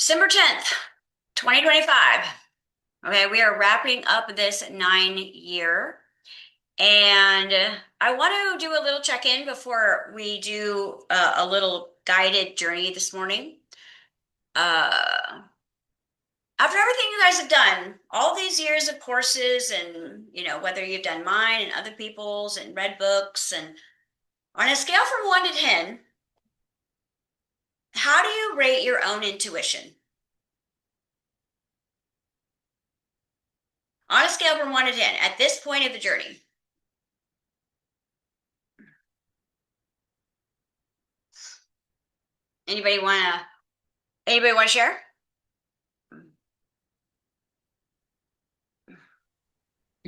December 10th, 2025. Okay, we are wrapping up this 9 year. And I want to do a little check-in before we do a little guided journey this morning. Uh, After everything you guys have done, all these years of courses and, whether you've done mine and other people's and read books, and on a scale from 1 to 10, how do you rate your own intuition? On a scale from 1 to 10, at this point of the journey. Anybody wanna anybody want to share?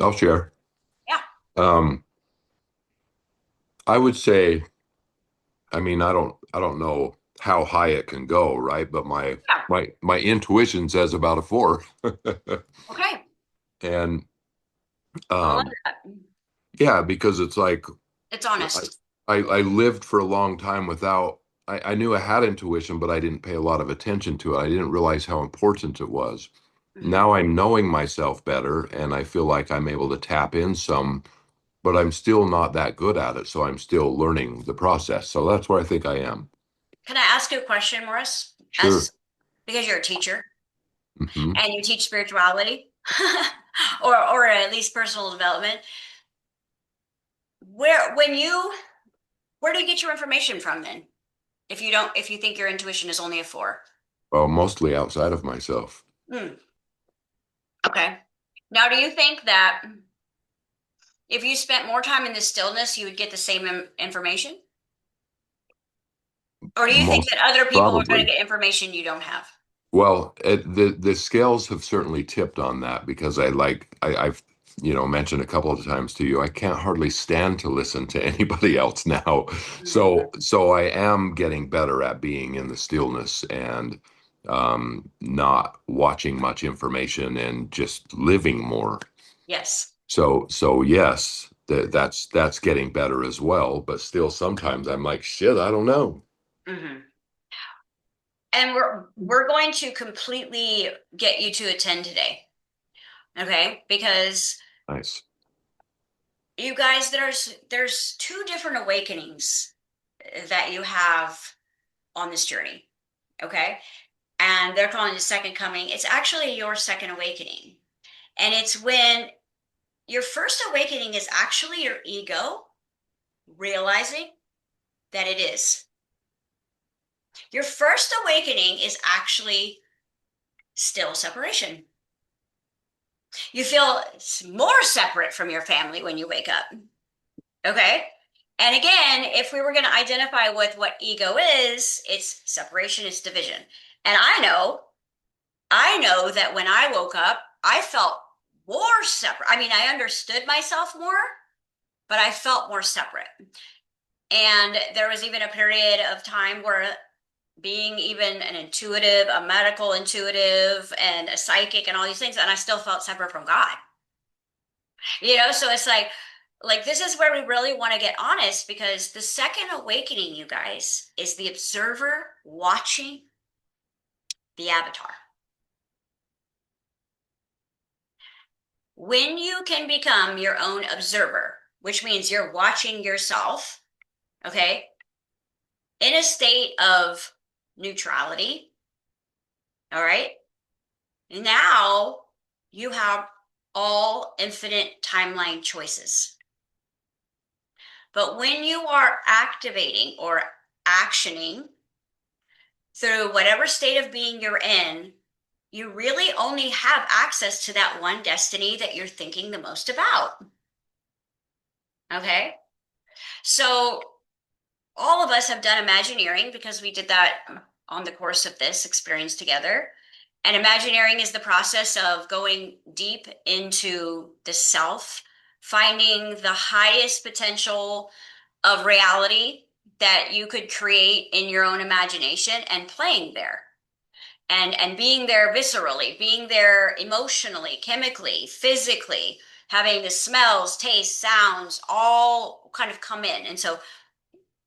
I'll share. Yeah. Um, I would say, I don't know how high it can go, right? But my Yeah. my my intuition says about a four. Okay. And I love um, that. yeah, because it's like It's I, honest. I lived for a long time without I knew I had intuition, but I didn't pay a lot of attention to it. I didn't realize how important it was. Mhm. Now I'm knowing myself better and I feel like I'm able to tap in some, but I'm still not that good at it. So I'm still learning the process. So that's where I think I am. Can I ask you a question, Morris? Sure. As because you're a teacher Hmm. and you teach spirituality, or at least personal development, where when you where do you get your information from then? If you think your intuition is only a four. Well, mostly outside of myself. Hmm. Okay. Now, do you think that if you spent more time in the stillness, you would get the same information? Or do you think Most that other people are going to probably. get information you don't have? Well, the scales have certainly tipped on that because I've mentioned a couple of times to you I can't hardly stand to listen to anybody else now. Hmm. So I am getting better at being in the stillness and not watching much information and just living more. Yes. So yes, that's getting better as well. But still, sometimes I'm like, shit, I don't know. Hmm. And we're going to completely get you to attend today, okay? Because Nice. you guys, there's two different awakenings that you have on this journey, okay? And they're calling it second coming. It's actually your second awakening, and it's when your first awakening is actually your ego realizing that it is. Your first awakening is actually still separation. You feel more separate from your family when you wake up. Okay. And again, if we were going to identify with what ego is, it's separation, it's division. And I know that when I woke up, I felt more separate. I mean, I understood myself more, but I felt more separate. And there was even a period of time where being even an intuitive, a medical intuitive, and a psychic, and all these things, and I still felt separate from God. So it's like this is where we really want to get honest, because the second awakening, you guys, is the observer watching the avatar. When you can become your own observer, which means you're watching yourself, okay, in a state of neutrality, all right, now you have all infinite timeline choices. But when you are activating or actioning through whatever state of being you're in, you really only have access to that one destiny that you're thinking the most about. Okay. So all of us have done Imagineering because we did that on the course of this experience together. And Imagineering is the process of going deep into the self, finding the highest potential of reality that you could create in your own imagination and playing there, and being there viscerally, being there emotionally, chemically, physically, having the smells, tastes, sounds all kind of come in. And so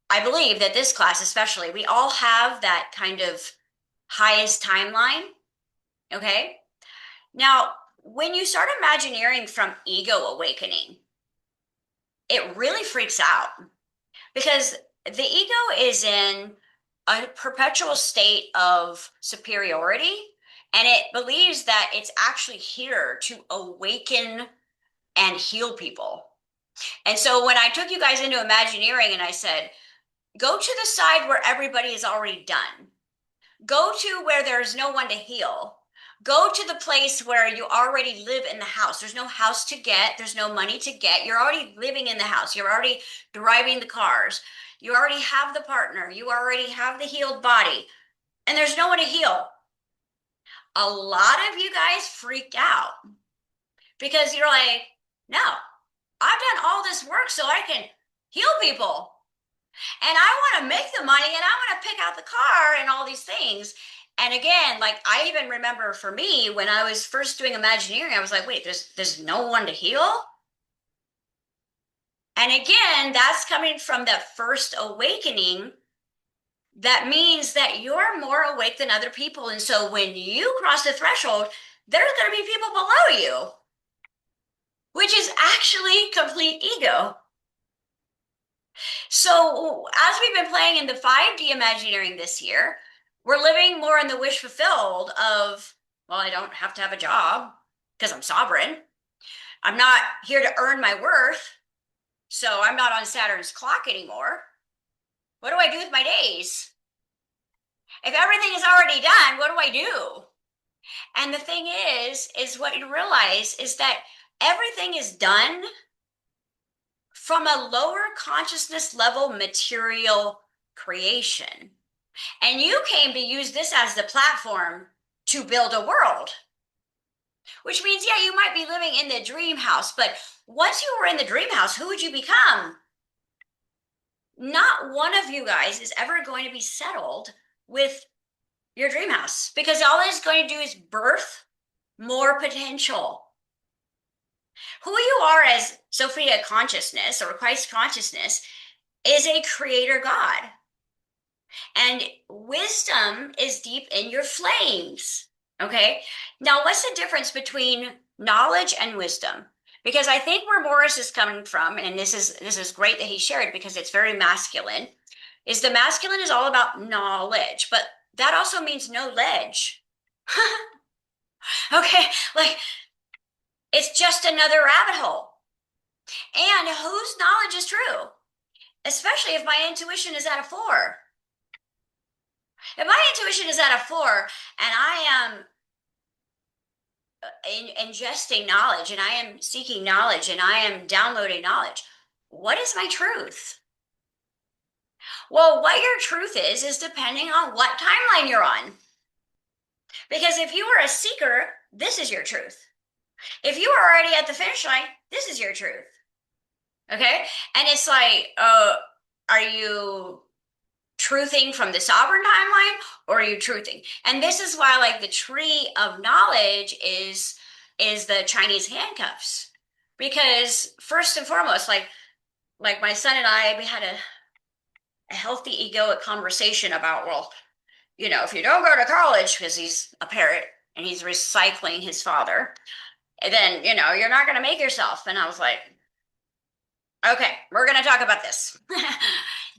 I believe that this class, especially, we all have that kind of highest timeline. Okay. Now, when you start imagineering from ego awakening, it really freaks out because the ego is in a perpetual state of superiority and it believes that it's actually here to awaken and heal people. And so when I took you guys into Imagineering and I said, go to the side where everybody is already done, go to where there's no one to heal, go to the place where you already live in the house. There's no house to get, there's no money to get. You're already living in the house, you're already driving the cars, you already have the partner, you already have the healed body, and there's no one to heal. A lot of you guys freaked out because you're like, no, I've done all this work so I can heal people. And I want to make the money and I want to pick out the car and all these things. And again, like I even remember for me when I was first doing Imagineering, I was like, wait, there's no one to heal? And again, that's coming from that first awakening. That means that you're more awake than other people. And so when you cross the threshold, there's going to be people below you, which is actually complete ego. So, as we've been playing in the 5D Imagineering this year, we're living more in the wish fulfilled of, well, I don't have to have a job because I'm sovereign. I'm not here to earn my worth, so I'm not on Saturn's clock anymore. What do I do with my days? If everything is already done, what do I do? And the thing is what you realize is that everything is done from a lower consciousness level material creation. And you came to use this as the platform to build a world, which means, yeah, you might be living in the dream house, but once you were in the dream house, who would you become? Not one of you guys is ever going to be settled with your dream house because all it's going to do is birth more potential. Who you are as Sophia consciousness or Christ consciousness is a creator God. And wisdom is deep in your flames. Okay. Now, what's the difference between knowledge and wisdom? Because I think where Morris is coming from, and this is great that he shared because it's very masculine, is the masculine is all about knowledge, but that also means no ledge. Okay, like it's just another rabbit hole. And whose knowledge is true? Especially if my intuition is at a 4. If my intuition is at a 4 and I am ingesting knowledge and I am seeking knowledge and I am downloading knowledge, what is my truth? Well, what your truth is depending on what timeline you're on. Because if you are a seeker, this is your truth. If you are already at the finish line, this is your truth. Okay? And it's like, are you truthing from the sovereign timeline or are you truthing? And this is why like the tree of knowledge is the Chinese handcuffs. Because first and foremost, like my son and I, we had a healthy egoic conversation about, well, if you don't go to college because he's a parrot and he's recycling his father, then you're not going to make yourself. And I was like, okay, we're going to talk about this.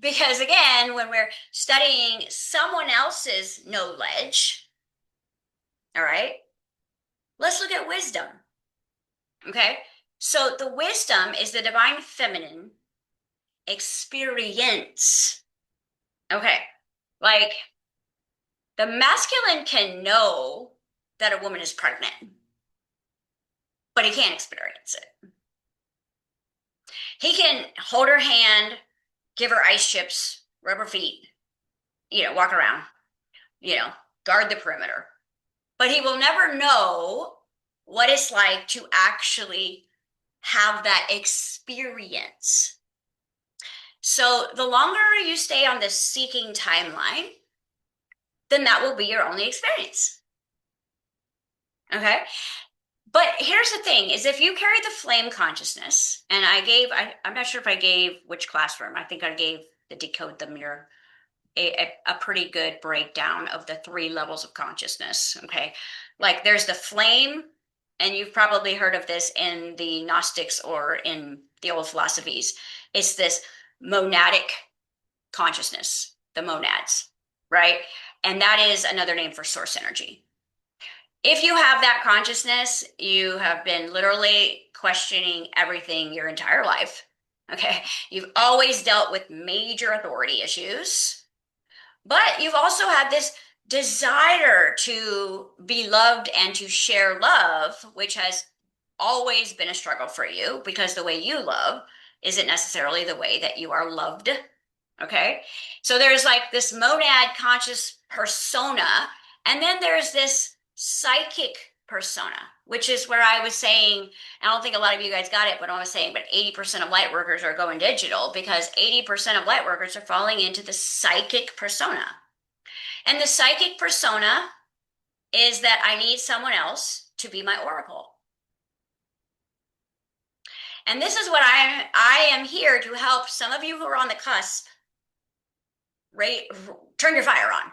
Because again, when we're studying someone else's knowledge, all right, let's look at wisdom. Okay. So the wisdom is the divine feminine experience. Okay. Like the masculine can know that a woman is pregnant, but he can't experience it. He can hold her hand, give her ice chips, rub her feet, walk around, you know, guard the perimeter. But he will never know what it's like to actually have that experience. So the longer you stay on the seeking timeline, then that will be your only experience. Okay. But here's the thing is if you carry the flame consciousness, and I'm not sure if I gave which classroom. I think I gave the Decode the Mirror a pretty good breakdown of the three levels of consciousness. Okay. Like there's the flame, and you've probably heard of this in the Gnostics or in the old philosophies. It's this monadic consciousness, the monads, right? And that is another name for source energy. If you have that consciousness, you have been literally questioning everything your entire life. Okay. You've always dealt with major authority issues, but you've also had this desire to be loved and to share love, which has always been a struggle for you because the way you love isn't necessarily the way that you are loved. Okay. So there's like this monad conscious persona, and then there's this psychic persona, which is where I was saying, I don't think a lot of you guys got it, but I was saying, but 80% of light workers are going digital because 80% of light workers are falling into the psychic persona. And the psychic persona is that I need someone else to be my oracle. And this is what I am here to help some of you who are on the cusp right, turn your fire on.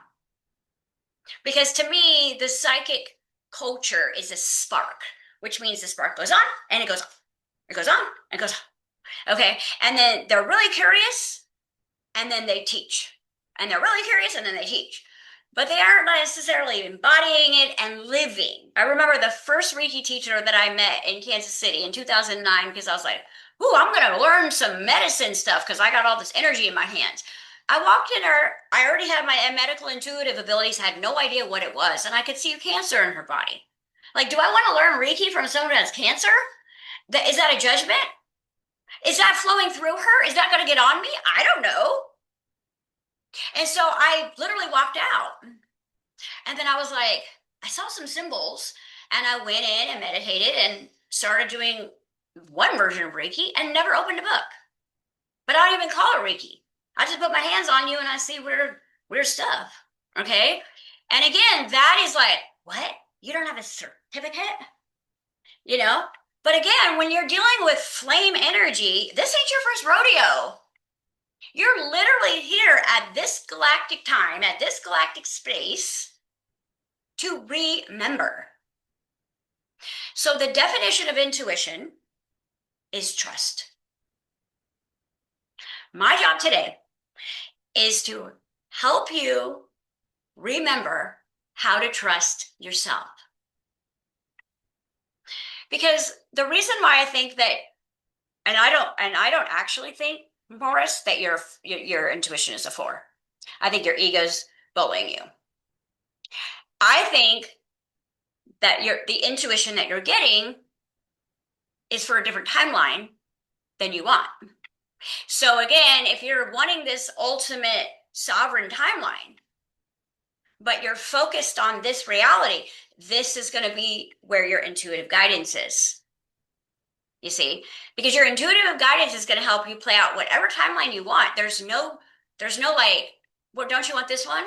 Because to me, the psychic culture is a spark, which means the spark goes on and it goes off. It goes on and it goes off. Okay. And then they're really curious and then they teach. And they're really curious and then they teach. But they aren't necessarily embodying it and living. I remember the first Reiki teacher that I met in Kansas City in 2009 because I was like, ooh, I'm going to learn some medicine stuff because I got all this energy in my hands. I walked in her, I already had my medical intuitive abilities, had no idea what it was, and I could see cancer in her body. Like, do I want to learn Reiki from someone who has cancer? Is that a judgment? Is that flowing through her? Is that going to get on me? I don't know. And so I literally walked out. And then I was like, I saw some symbols and I went in and meditated and started doing one version of Reiki and never opened a book. But I don't even call it Reiki. I just put my hands on you and I see weird stuff. Okay. And again, that is like, what? You don't have a certificate? You know? But again, when you're dealing with flame energy, this ain't your first rodeo. You're literally here at this galactic time, at this galactic space to remember. So the definition of intuition is trust. My job today is to help you remember how to trust yourself. Because the reason why I think that, and I don't actually think, Morris, that your intuition is a four. I think your ego's bullying you. I think that the intuition that you're getting is for a different timeline than you want. So again, if you're wanting this ultimate sovereign timeline, but you're focused on this reality, this is going to be where your intuitive guidance is. You see, because your intuitive guidance is going to help you play out whatever timeline you want. There's no like, well, don't you want this one?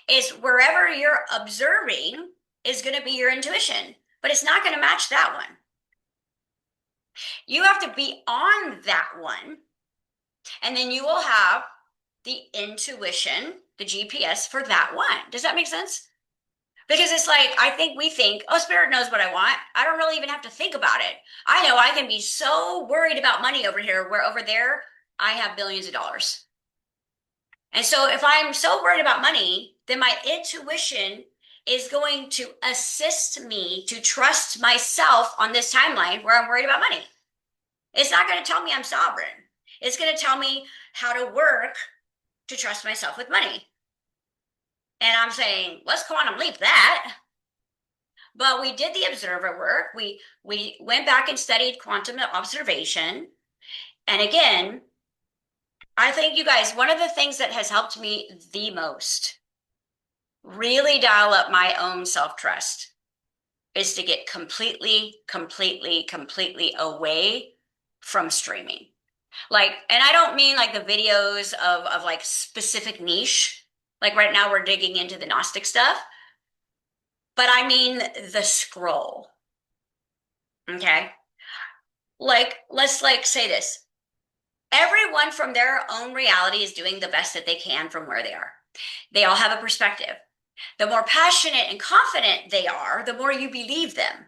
Is wherever you're observing is going to be your intuition, but it's not going to match that one. You have to be on that one, and then you will have the intuition, the GPS for that one. Does that make sense? Because it's like, I think we think, oh, spirit knows what I want. I don't really even have to think about it. I know I can be so worried about money over here, where over there, I have billions of dollars. And so if I'm so worried about money, then my intuition is going to assist me to trust myself on this timeline where I'm worried about money. It's not going to tell me I'm sovereign. It's going to tell me how to work to trust myself with money. And I'm saying, let's quantum leap that. But we did the observer work. We went back and studied quantum observation. And again, I think you guys, one of the things that has helped me the most really dial up my own self-trust is to get completely away from streaming. Like, and I don't mean like the videos of like specific niche. Like right now we're digging into the Gnostic stuff, but I mean the scroll. Okay. Like, let's like say this. Everyone from their own reality is doing the best that they can from where they are. They all have a perspective. The more passionate and confident they are, the more you believe them.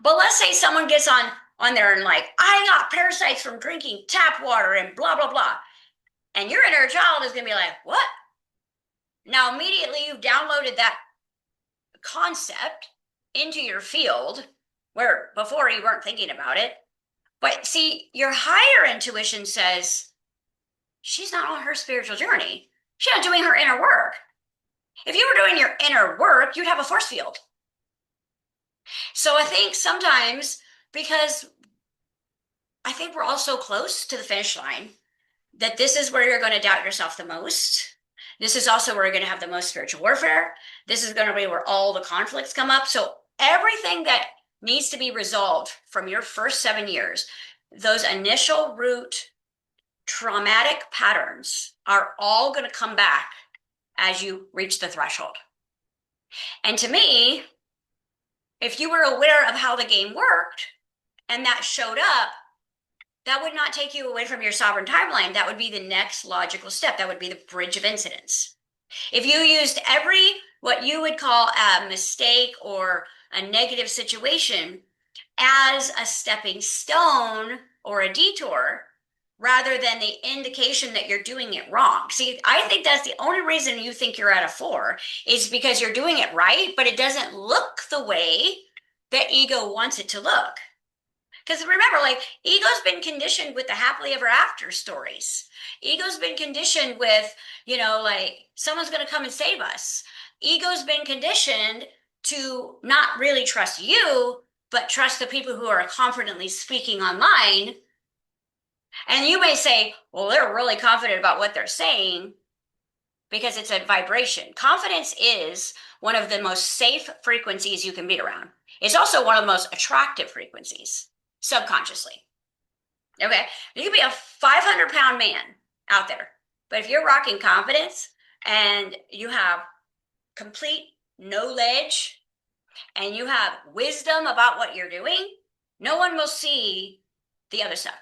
But let's say someone gets on there and like, I got parasites from drinking tap water and blah blah blah. And your inner child is going to be like, "What?" Now immediately you've downloaded that concept into your field where before you weren't thinking about it. But see, your higher intuition says she's not on her spiritual journey. She's not doing her inner work. If you were doing your inner work, you'd have a force field. So I think sometimes, because I think we're all so close to the finish line, that this is where you're going to doubt yourself the most. This is also where you're going to have the most spiritual warfare. This is going to be where all the conflicts come up. So everything that needs to be resolved from your first 7 years, those initial root traumatic patterns are all going to come back as you reach the threshold. And to me, if you were aware of how the game worked and that showed up, that would not take you away from your sovereign timeline. That would be the next logical step. That would be the bridge of incidents. If you used every what you would call a mistake or a negative situation as a stepping stone or a detour, rather than the indication that you're doing it wrong. See, I think that's the only reason you think you're at a 4 is because you're doing it right, but it doesn't look the way that ego wants it to look. Because remember, like, ego's been conditioned with the happily ever after stories. Ego's been conditioned with, like, someone's going to come and save us. Ego's been conditioned to not really trust you, but trust the people who are confidently speaking online. And you may say, well, they're really confident about what they're saying because it's a vibration. Confidence is one of the most safe frequencies you can be around. It's also one of the most attractive frequencies subconsciously. Okay. You could be a 500-pound man out there, but if you're rocking confidence and you have complete knowledge and you have wisdom about what you're doing, no one will see the other stuff.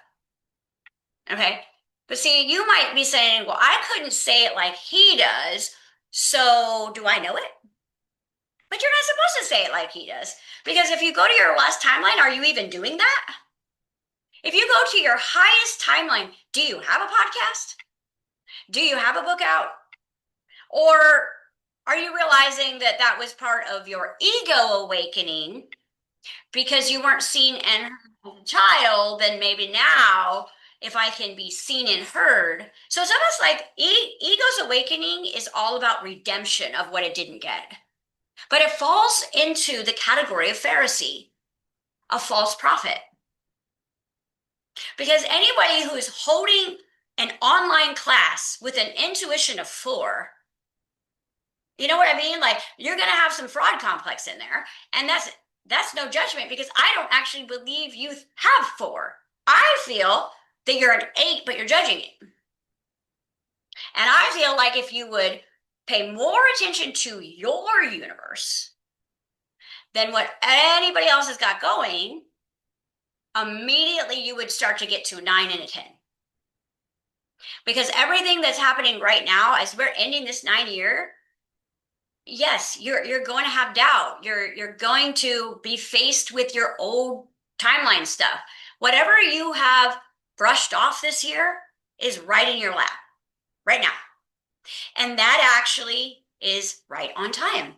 Okay. But see, you might be saying, well, I couldn't say it like he does. So do I know it? But you're not supposed to say it like he does. Because if you go to your last timeline, are you even doing that? If you go to your highest timeline, do you have a podcast? Do you have a book out? Or are you realizing that that was part of your ego awakening because you weren't seen and heard as a child? Then maybe now, if I can be seen and heard. So it's almost like ego's awakening is all about redemption of what it didn't get. But it falls into the category of Pharisee, a false prophet. Because anybody who is holding an online class with an intuition of 4, you know what I mean? Like, you're going to have some fraud complex in there. And that's no judgment because I don't actually believe you have 4. I feel that you're an 8, but you're judging it. And I feel like if you would pay more attention to your universe than what anybody else has got going, immediately you would start to get to a 9 and a 10. Because everything that's happening right now, as we're ending this 9 year, yes, you're going to have doubt. You're going to be faced with your old timeline stuff. Whatever you have brushed off this year is right in your lap right now. And that actually is right on time.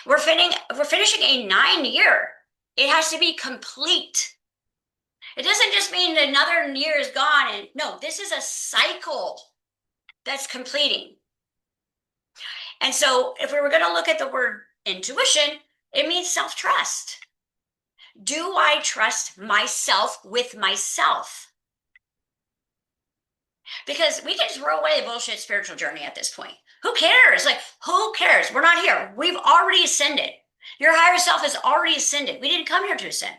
We're finishing a 9 year. It has to be complete. It doesn't just mean another year is gone. And no, this is a cycle that's completing. And so if we were going to look at the word intuition, it means self-trust. Do I trust myself with myself? Because we can throw away the bullshit spiritual journey at this point. Who cares? Like, who cares? We're not here. We've already ascended. Your higher self has already ascended. We didn't come here to ascend.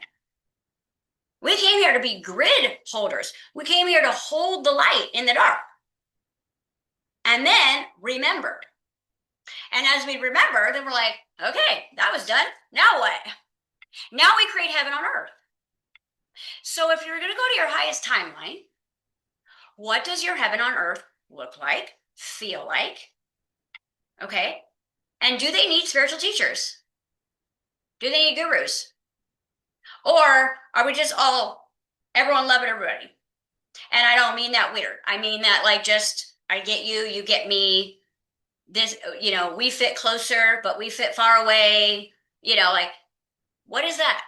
We came here to be grid holders. We came here to hold the light in the dark. And then remembered. And as we remember, then we're like, okay, that was done. Now what? Now we create heaven on earth. So if you're going to go to your highest timeline, what does your heaven on earth look like, feel like? Okay. And do they need spiritual teachers? Do they need gurus? Or are we just all everyone loving everybody? And I don't mean that weird. I mean that like just I get you, you get me. This, we fit closer, but we fit far away. Like what is that?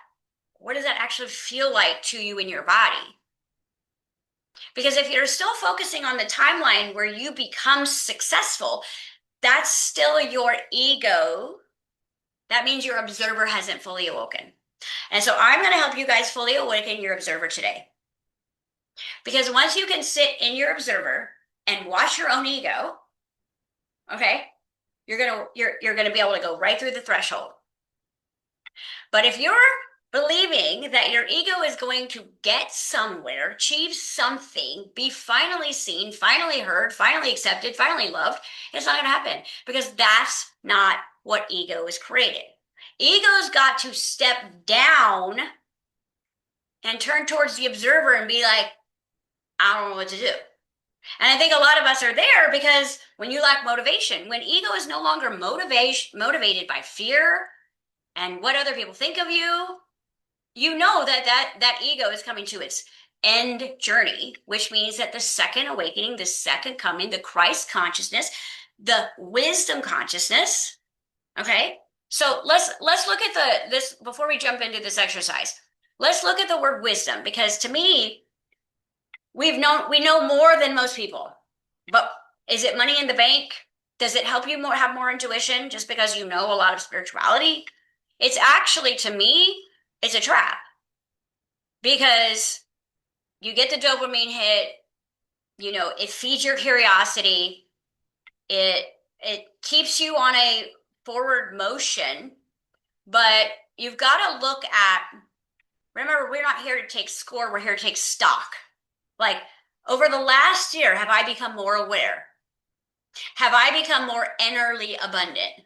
What does that actually feel like to you in your body? Because if you're still focusing on the timeline where you become successful, that's still your ego. That means your observer hasn't fully awoken. And so I'm going to help you guys fully awaken your observer today. Because once you can sit in your observer and watch your own ego, okay, you're gonna be able to go right through the threshold. But if you're believing that your ego is going to get somewhere, achieve something, be finally seen, finally heard, finally accepted, finally loved, it's not going to happen because that's not what ego is created. Ego's got to step down and turn towards the observer and be like, I don't know what to do. And I think a lot of us are there because when you lack motivation, when ego is no longer motivated by fear and what other people think of you, you know that ego is coming to its end journey, which means that the second awakening, the second coming, the Christ consciousness, the wisdom consciousness. Okay, so let's look at this before we jump into this exercise. Let's look at the word wisdom because to me, we know more than most people. But is it money in the bank? Does it help you have more intuition just because you know a lot of spirituality? It's actually, to me, it's a trap because you get the dopamine hit, it feeds your curiosity, it it keeps you on a forward motion, but you've got to look at, remember, we're not here to take score, we're here to take stock. Like over the last year, have I become more aware? Have I become more innerly abundant?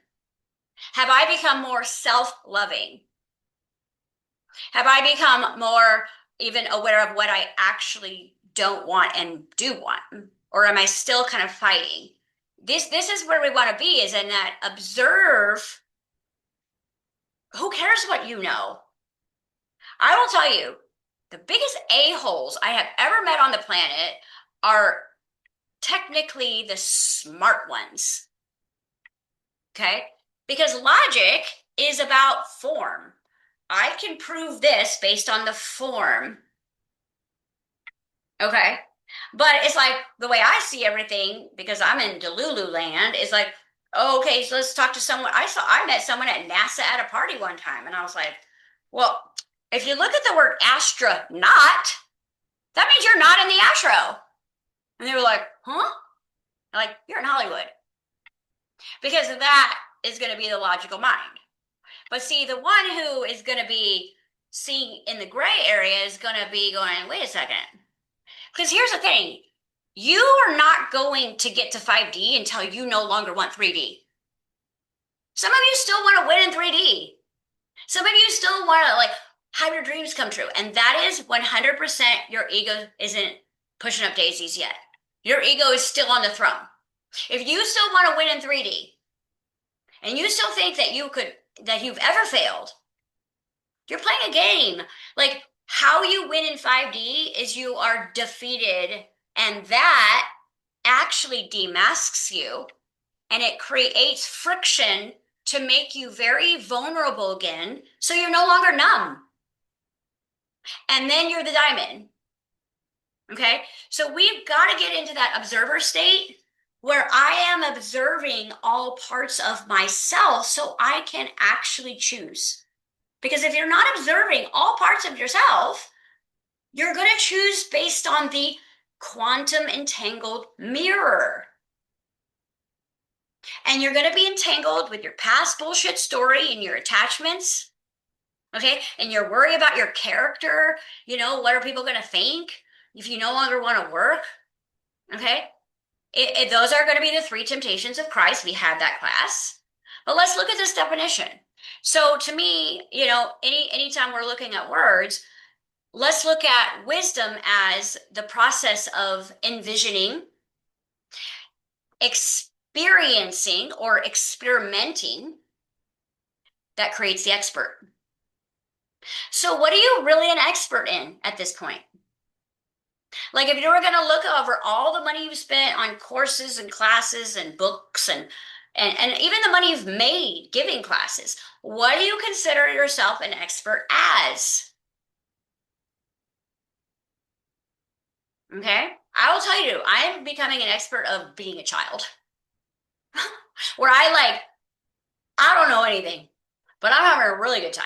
Have I become more self-loving? Have I become more even aware of what I actually don't want and do want? Or am I still kind of fighting? This is where we want to be, is in that observe. Who cares what you know? I will tell you, the biggest a-holes I have ever met on the planet are technically the smart ones. Okay? Because logic is about form. I can prove this based on the form. Okay? But it's like the way I see everything, because I'm in Delulu land, is like, oh, okay, so let's talk to someone. I met someone at NASA at a party one time, and I was like, well, if you look at the word astronaut, that means you're not in the astro. And they were like, huh? I'm like, you're in Hollywood. Because that is going to be the logical mind. But see, the one who is going to be seeing in the gray area is going to be going, wait a second. Because here's the thing, you are not going to get to 5D until you no longer want 3D. Some of you still want to win in 3D. Some of you still want to like have your dreams come true. And that is 100% your ego isn't pushing up daisies yet. Your ego is still on the throne. If you still want to win in 3D and you still think that you've ever failed, you're playing a game. Like how you win in 5D is you are defeated, and that actually demasks you and it creates friction to make you very vulnerable again. So you're no longer numb. And then you're the diamond. Okay. So we've got to get into that observer state where I am observing all parts of myself so I can actually choose. Because if you're not observing all parts of yourself, you're going to choose based on the quantum entangled mirror. And you're going to be entangled with your past bullshit story and your attachments. Okay. And you're worried about your character. What are people going to think if you no longer want to work? Okay. Those are going to be the three temptations of Christ. We had that class. But let's look at this definition. So to me, anytime we're looking at words, let's look at wisdom as the process of envisioning, experiencing, or experimenting that creates the expert. So, what are you really an expert in at this point? Like, if you were going to look over all the money you've spent on courses and classes and books and even the money you've made giving classes, what do you consider yourself an expert as? Okay. I will tell you, I am becoming an expert of being a child, where I don't know anything, but I'm having a really good time.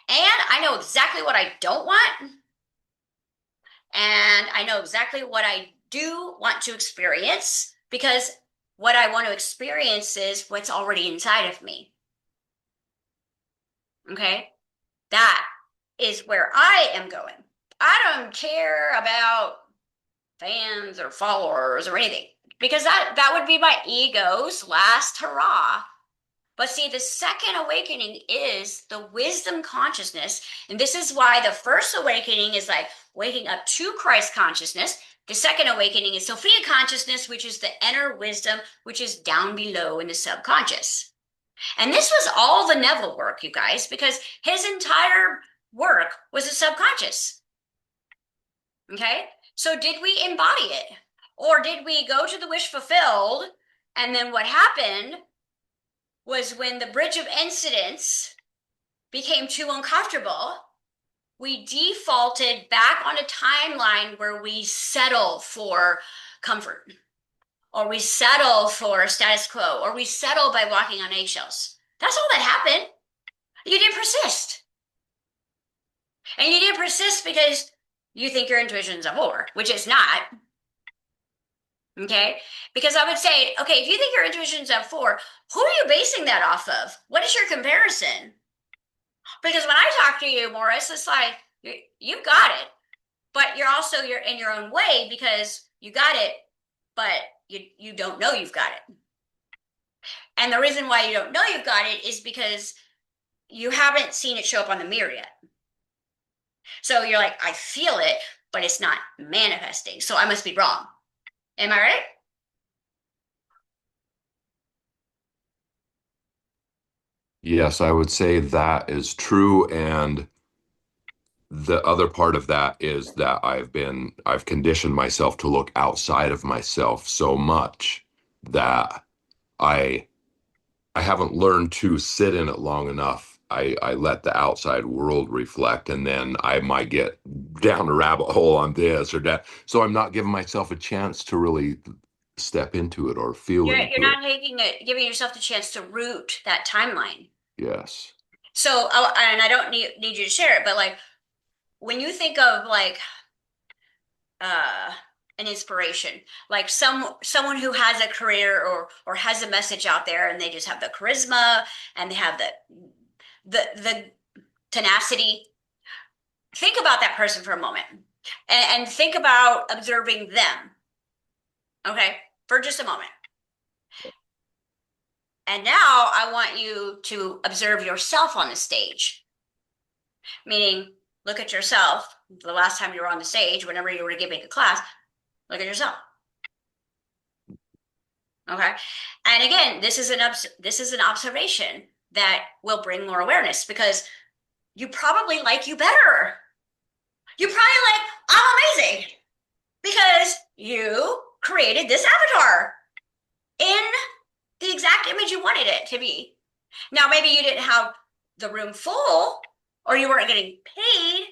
And I know exactly what I don't want, and I know exactly what I do want to experience because what I want to experience is what's already inside of me. Okay. That is where I am going. I don't care about fans or followers or anything because that would be my ego's last hurrah. But see, the second awakening is the wisdom consciousness. And this is why the first awakening is like waking up to Christ consciousness. The second awakening is Sophia consciousness, which is the inner wisdom, which is down below in the subconscious. And this was all the Neville work, you guys, because his entire work was the subconscious. Okay. So did we embody it? Or did we go to the wish fulfilled? And then what happened was when the bridge of incidents became too uncomfortable, we defaulted back on a timeline where we settle for comfort, or we settle for status quo, or we settle by walking on eggshells. That's all that happened. You didn't persist. And you didn't persist because you think your intuition's a whore, which it's not. Okay. Because I would say, okay, if you think your intuition's a four, who are you basing that off of? What is your comparison? Because when I talk to you, Morris, it's like you've got it, but you're in your own way because you got it, but you don't know you've got it. And the reason why you don't know you've got it is because you haven't seen it show up on the mirror yet. So you're like, I feel it, but it's not manifesting. So I must be wrong. Am I right? Yes, I would say that is true. And the other part of that is that I've conditioned myself to look outside of myself so much that I I haven't learned to sit in it long enough. I let the outside world reflect, and then I might get down a rabbit hole on this or that. So I'm not giving myself a chance to really step into it or feel You're into it. not taking it, giving yourself the chance to root that timeline. Yes. So, and I don't need you to share it, but like when you think of like uh an inspiration, like someone who has a career or has a message out there and they just have the charisma and they have the tenacity. Think about that person for a moment and think about observing them, okay, for just a moment. And now I want you to observe yourself on the stage, meaning look at yourself the last time you were on the stage, whenever you were giving a class, look at yourself. Okay. And again, this is an observation that will bring more awareness because you probably like you better. You probably like, I'm amazing because you created this avatar in the exact image you wanted it to be. Now, maybe you didn't have the room full or you weren't getting paid,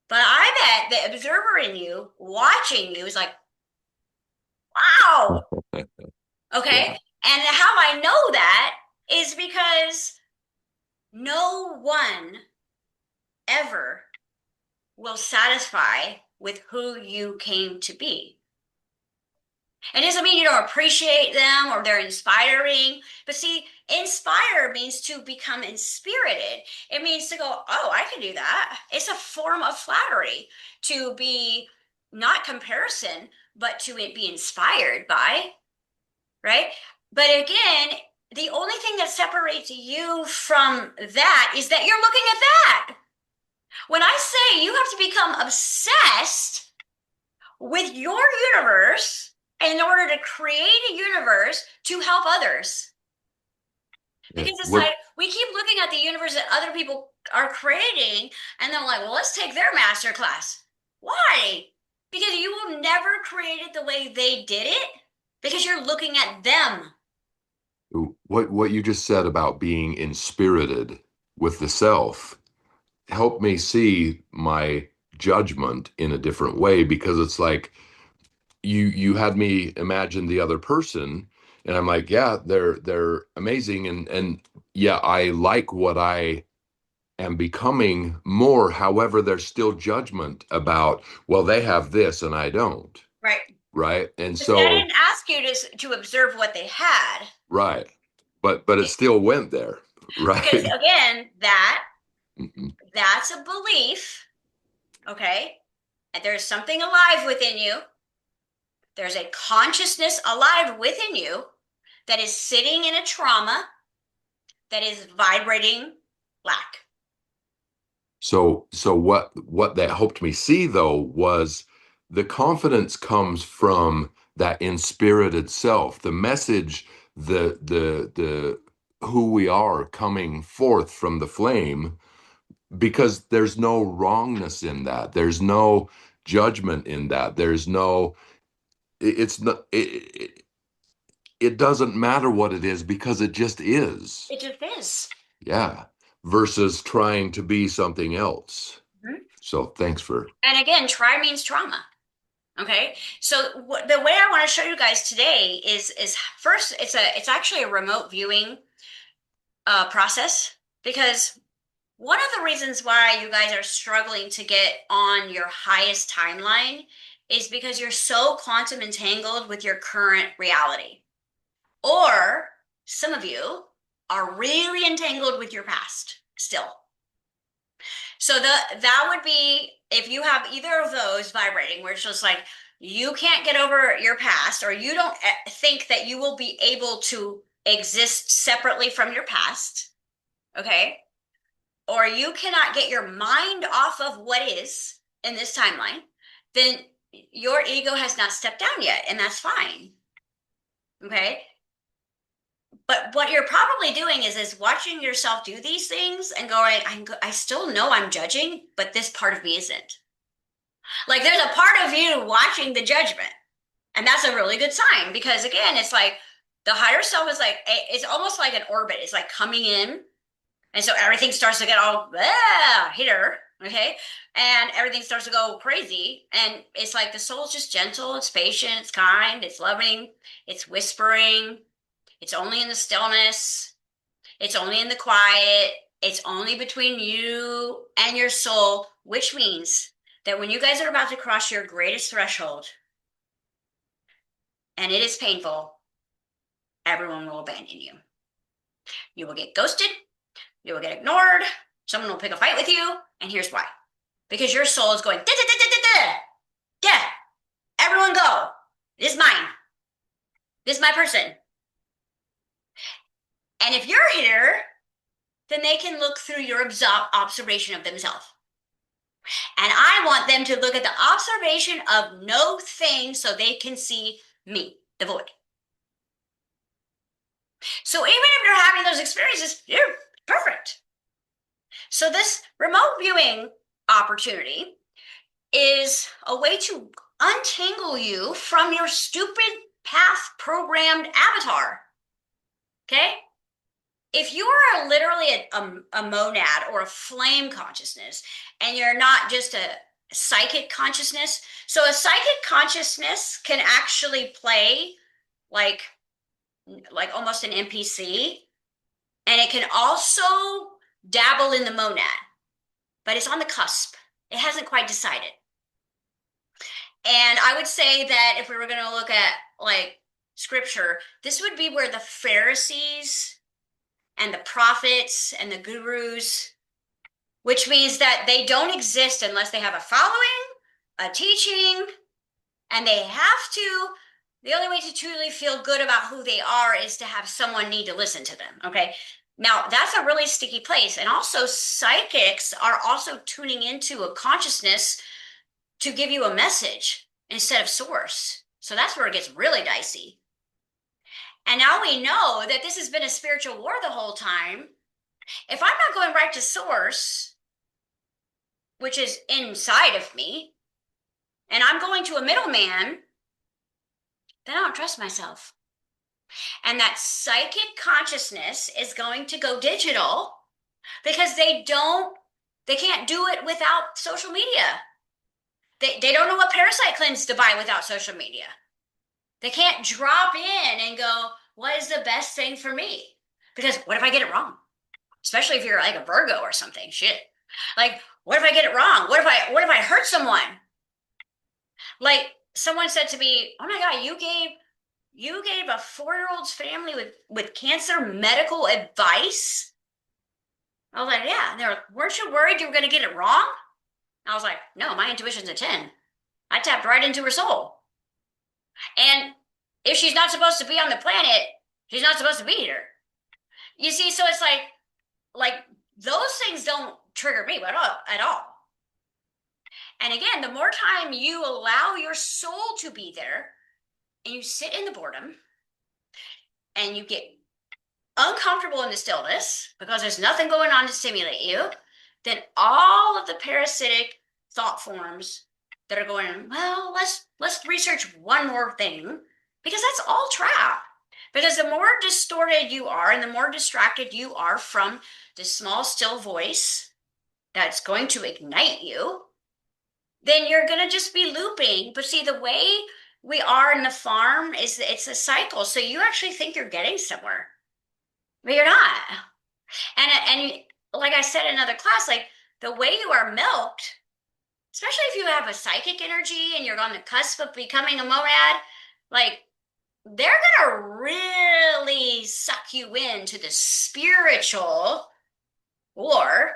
but I bet the observer in you watching you is like, wow. Okay. Yeah. And how I know that is because no one ever will satisfy with who you came to be. It doesn't mean you don't appreciate them or they're inspiring, but see, inspire means to become inspirited. It means to go, oh, I can do that. It's a form of flattery to be not comparison, but to be inspired by, right? But again, the only thing that separates you from that is that you're looking at that. When I say you have to become obsessed with your universe in order to create a universe to help others. Yeah. Because it's What like we keep looking at the universe that other people are creating, and they're like, well, let's take their master class. Why? Because you will never create it the way they did it because you're looking at them. what you just said about being inspirited with the self helped me see my judgment in a different way because it's like you had me imagine the other person and I'm like, yeah, they're amazing and yeah, I like what I am becoming more. However, there's still judgment about, well, they have this and I don't, Right. right? And Because I so, didn't ask you to observe what they had. right. But it still went there, Because right? again, Mhm. that's a belief, okay? And there's something alive within you. There's a consciousness alive within you that is sitting in a trauma that is vibrating lack. So what that helped me see though was the confidence comes from that inspirited self, the message, the who we are coming forth from the flame, because there's no wrongness in that. There's no judgment in that. There's no it's not it doesn't matter what it is because it just is. It just is. Yeah. Versus trying to be something else. Mhm. So thanks for And again, try means trauma. Okay, so the way I want to show you guys today is first it's actually a remote viewing process because one of the reasons why you guys are struggling to get on your highest timeline is because you're so quantum entangled with your current reality. Or some of you are really entangled with your past still. So that would be if you have either of those vibrating, where it's just like you can't get over your past, or you don't think that you will be able to exist separately from your past, okay? Or you cannot get your mind off of what is in this timeline, then your ego has not stepped down yet, and that's fine, okay? But what you're probably doing is watching yourself do these things and going, I still know I'm judging, but this part of me isn't. Like there's a part of you watching the judgment. And that's a really good sign because again, it's like the higher self is like it's almost like an orbit. It's like coming in, and so everything starts to get all here, okay? And everything starts to go crazy. And it's like the soul's just gentle, it's patient, it's kind, it's loving, it's whispering, it's only in the stillness, it's only in the quiet, it's only between you and your soul, which means that when you guys are about to cross your greatest threshold, and it is painful, everyone will abandon you. You will get ghosted, you will get ignored, someone will pick a fight with you, and here's why. Because your soul is going, da, da, da, da, da, da. Yeah, everyone go. This is mine. This is my person. And if you're here, then they can look through your observation of themselves. And I want them to look at the observation of no thing so they can see me, the void. So even if you're having those experiences, you're perfect. So this remote viewing opportunity is a way to untangle you from your stupid past programmed avatar. Okay? If you are literally a monad or a flame consciousness, and you're not just a psychic consciousness, so a psychic consciousness can actually play like almost an NPC, and it can also dabble in the monad, but it's on the cusp. It hasn't quite decided. And I would say that if we were going to look at like scripture, this would be where the Pharisees and the prophets and the gurus, which means that they don't exist unless they have a following, a teaching, and they have to. The only way to truly feel good about who they are is to have someone need to listen to them. Okay. Now, that's a really sticky place. And also, psychics are also tuning into a consciousness to give you a message instead of source. So that's where it gets really dicey. And now we know that this has been a spiritual war the whole time. If I'm not going right to source, which is inside of me, and I'm going to a middleman, then I don't trust myself. And that psychic consciousness is going to go digital because they can't do it without social media. They don't know what parasite cleanse to buy without social media. They can't drop in and go, what is the best thing for me? Because what if I get it wrong? Especially if you're like a Virgo or something. Shit. Like, what if I get it wrong? What if I hurt someone? Like someone said to me, "Oh my God, you gave a 4-year-old's family with cancer medical advice?" I was like, "Yeah." And they were like, "Weren't you worried you were going to get it wrong?" I was like, "No, my intuition's a 10. I tapped right into her soul. And if she's not supposed to be on the planet, she's not supposed to be here." You see, so it's like those things don't trigger me at all. And again, the more time you allow your soul to be there and you sit in the boredom and you get uncomfortable in the stillness because there's nothing going on to stimulate you, then all of the parasitic thought forms that are going, well, let's research one more thing, because that's all trap. Because the more distorted you are and the more distracted you are from this small still voice that's going to ignite you, then you're going to just be looping. But see, the way we are in the farm is it's a cycle. So you actually think you're getting somewhere, but you're not. And like I said in another class, like the way you are milked, especially if you have a psychic energy and you're on the cusp of becoming a monad, like they're gonna really suck you into the spiritual war,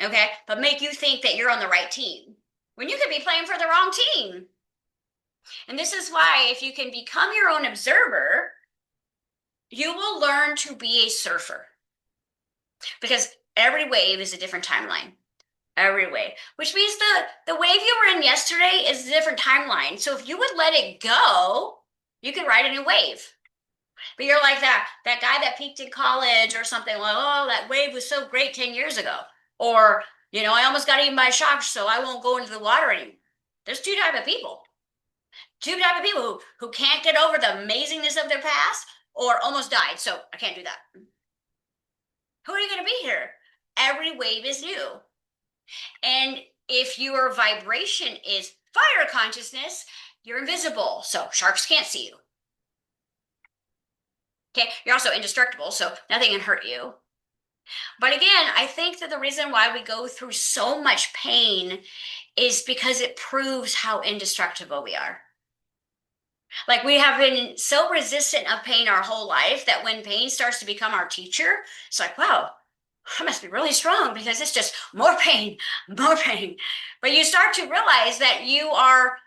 okay? But make you think that you're on the right team when you could be playing for the wrong team. And this is why if you can become your own observer, you will learn to be a surfer, because every wave is a different timeline. Every wave, which means the wave you were in yesterday is a different timeline. So if you would let it go, you could ride a new wave. But you're like that guy that peaked in college or something. Like, oh, that wave was so great 10 years ago. Or, I almost got eaten by a shark, so I won't go into the water anymore. There's two type of people. Two type of people who can't get over the amazingness of their past or almost died. So I can't do that. Who are you going to be here? Every wave is new. And if your vibration is fire consciousness, you're invisible. So sharks can't see you. Okay. You're also indestructible, so nothing can hurt you. But again, I think that the reason why we go through so much pain is because it proves how indestructible we are. Like we have been so resistant of pain our whole life that when pain starts to become our teacher, it's like, wow, I must be really strong because it's just more pain, more pain. But you start to realize that you are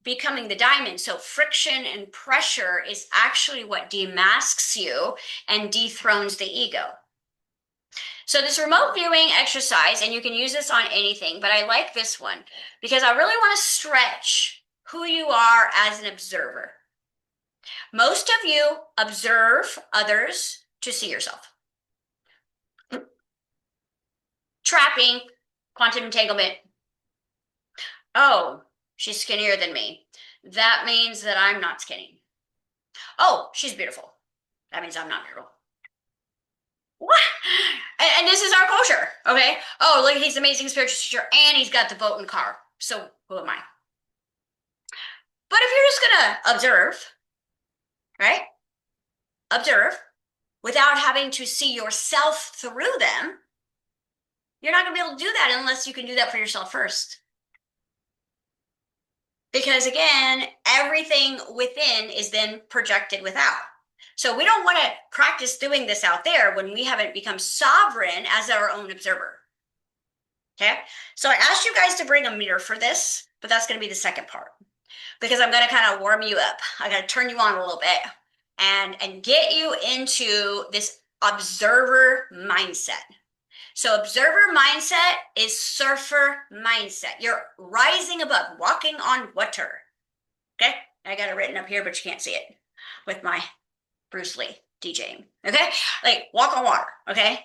becoming the diamond. So friction and pressure is actually what demasks you and dethrones the ego. So this remote viewing exercise, and you can use this on anything, but I like this one because I really want to stretch who you are as an observer. Most of you observe others to see yourself. Trapping, quantum entanglement. Oh, she's skinnier than me. That means that I'm not skinny. Oh, she's beautiful. That means I'm not beautiful. What? And this is our culture, okay? Oh, look, he's an amazing spiritual teacher, and he's got the boat and car. So who am I? But if you're just gonna observe, right? Observe without having to see yourself through them, you're not gonna be able to do that unless you can do that for yourself first. Because again, everything within is then projected without. So we don't want to practice doing this out there when we haven't become sovereign as our own observer. Okay. So I asked you guys to bring a mirror for this, but that's going to be the second part because I'm going to kind of warm you up. I got to turn you on a little bit and get you into this observer mindset. So observer mindset is surfer mindset. You're rising above, walking on water. Okay? I got it written up here, but you can't see it with my Bruce Lee DJing. Okay? Like walk on water. Okay?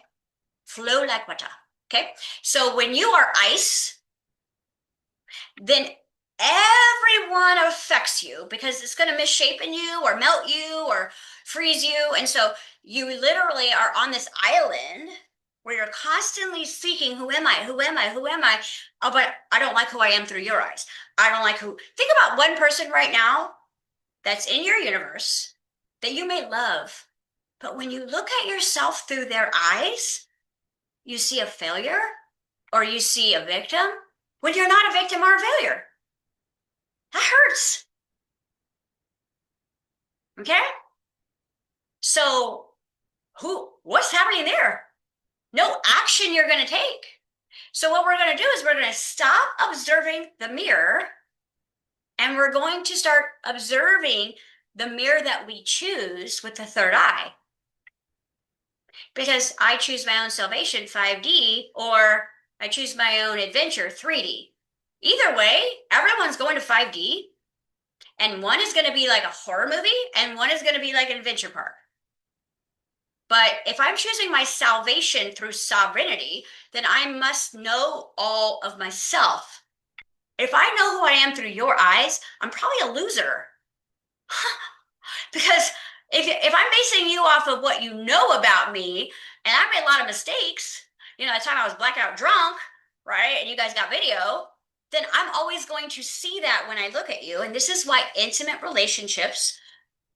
Flow like water. Okay? So when you are ice, then everyone affects you because it's going to misshapen you or melt you or freeze you. And so you literally are on this island where you're constantly seeking, who am I? Who am I? Who am I? Oh, but I don't like who I am through your eyes. I don't like who. Think about one person right now that's in your universe that you may love. But when you look at yourself through their eyes, you see a failure or you see a victim when you're not a victim or a failure. That hurts. Okay? So what's happening there? No action you're going to take. So what we're going to do is we're going to stop observing the mirror and we're going to start observing the mirror that we choose with the third eye. Because I choose my own salvation 5D or I choose my own adventure 3D. Either way, everyone's going to 5D and one is going to be like a horror movie and one is going to be like an adventure park. But if I'm choosing my salvation through sovereignty, then I must know all of myself. If I know who I am through your eyes, I'm probably a loser. Because if I'm basing you off of what you know about me, and I made a lot of mistakes, that time I was blackout drunk, right? And you guys got video, then I'm always going to see that when I look at you. And this is why intimate relationships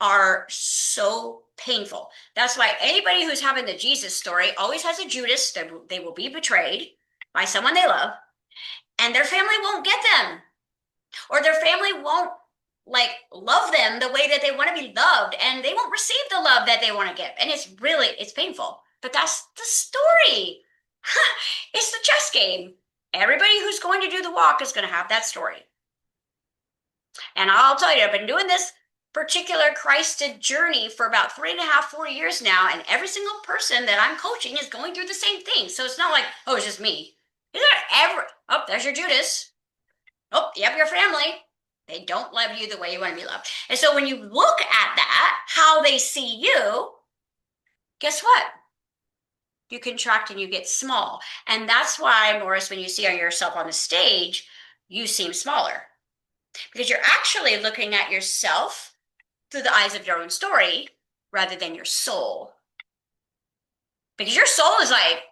are so painful. That's why anybody who's having the Jesus story always has a Judas. They will be betrayed by someone they love, and their family won't get them, or their family won't like love them the way that they want to be loved, and they won't receive the love that they want to give. And it's painful. But that's the story. It's the chess game. Everybody who's going to do the walk is going to have that story. And I'll tell you, I've been doing this particular Christed journey for about 3.5, 4 years now. And every single person that I'm coaching is going through the same thing. So it's not like, oh, it's just me. Is there ever, oh, there's your Judas. Oh, yep, your family. They don't love you the way you want to be loved. And so when you look at that, how they see you, guess what? You contract and you get small. And that's why, Morris, when you see yourself on the stage, you seem smaller because you're actually looking at yourself through the eyes of your own story rather than your soul. Because your soul is like,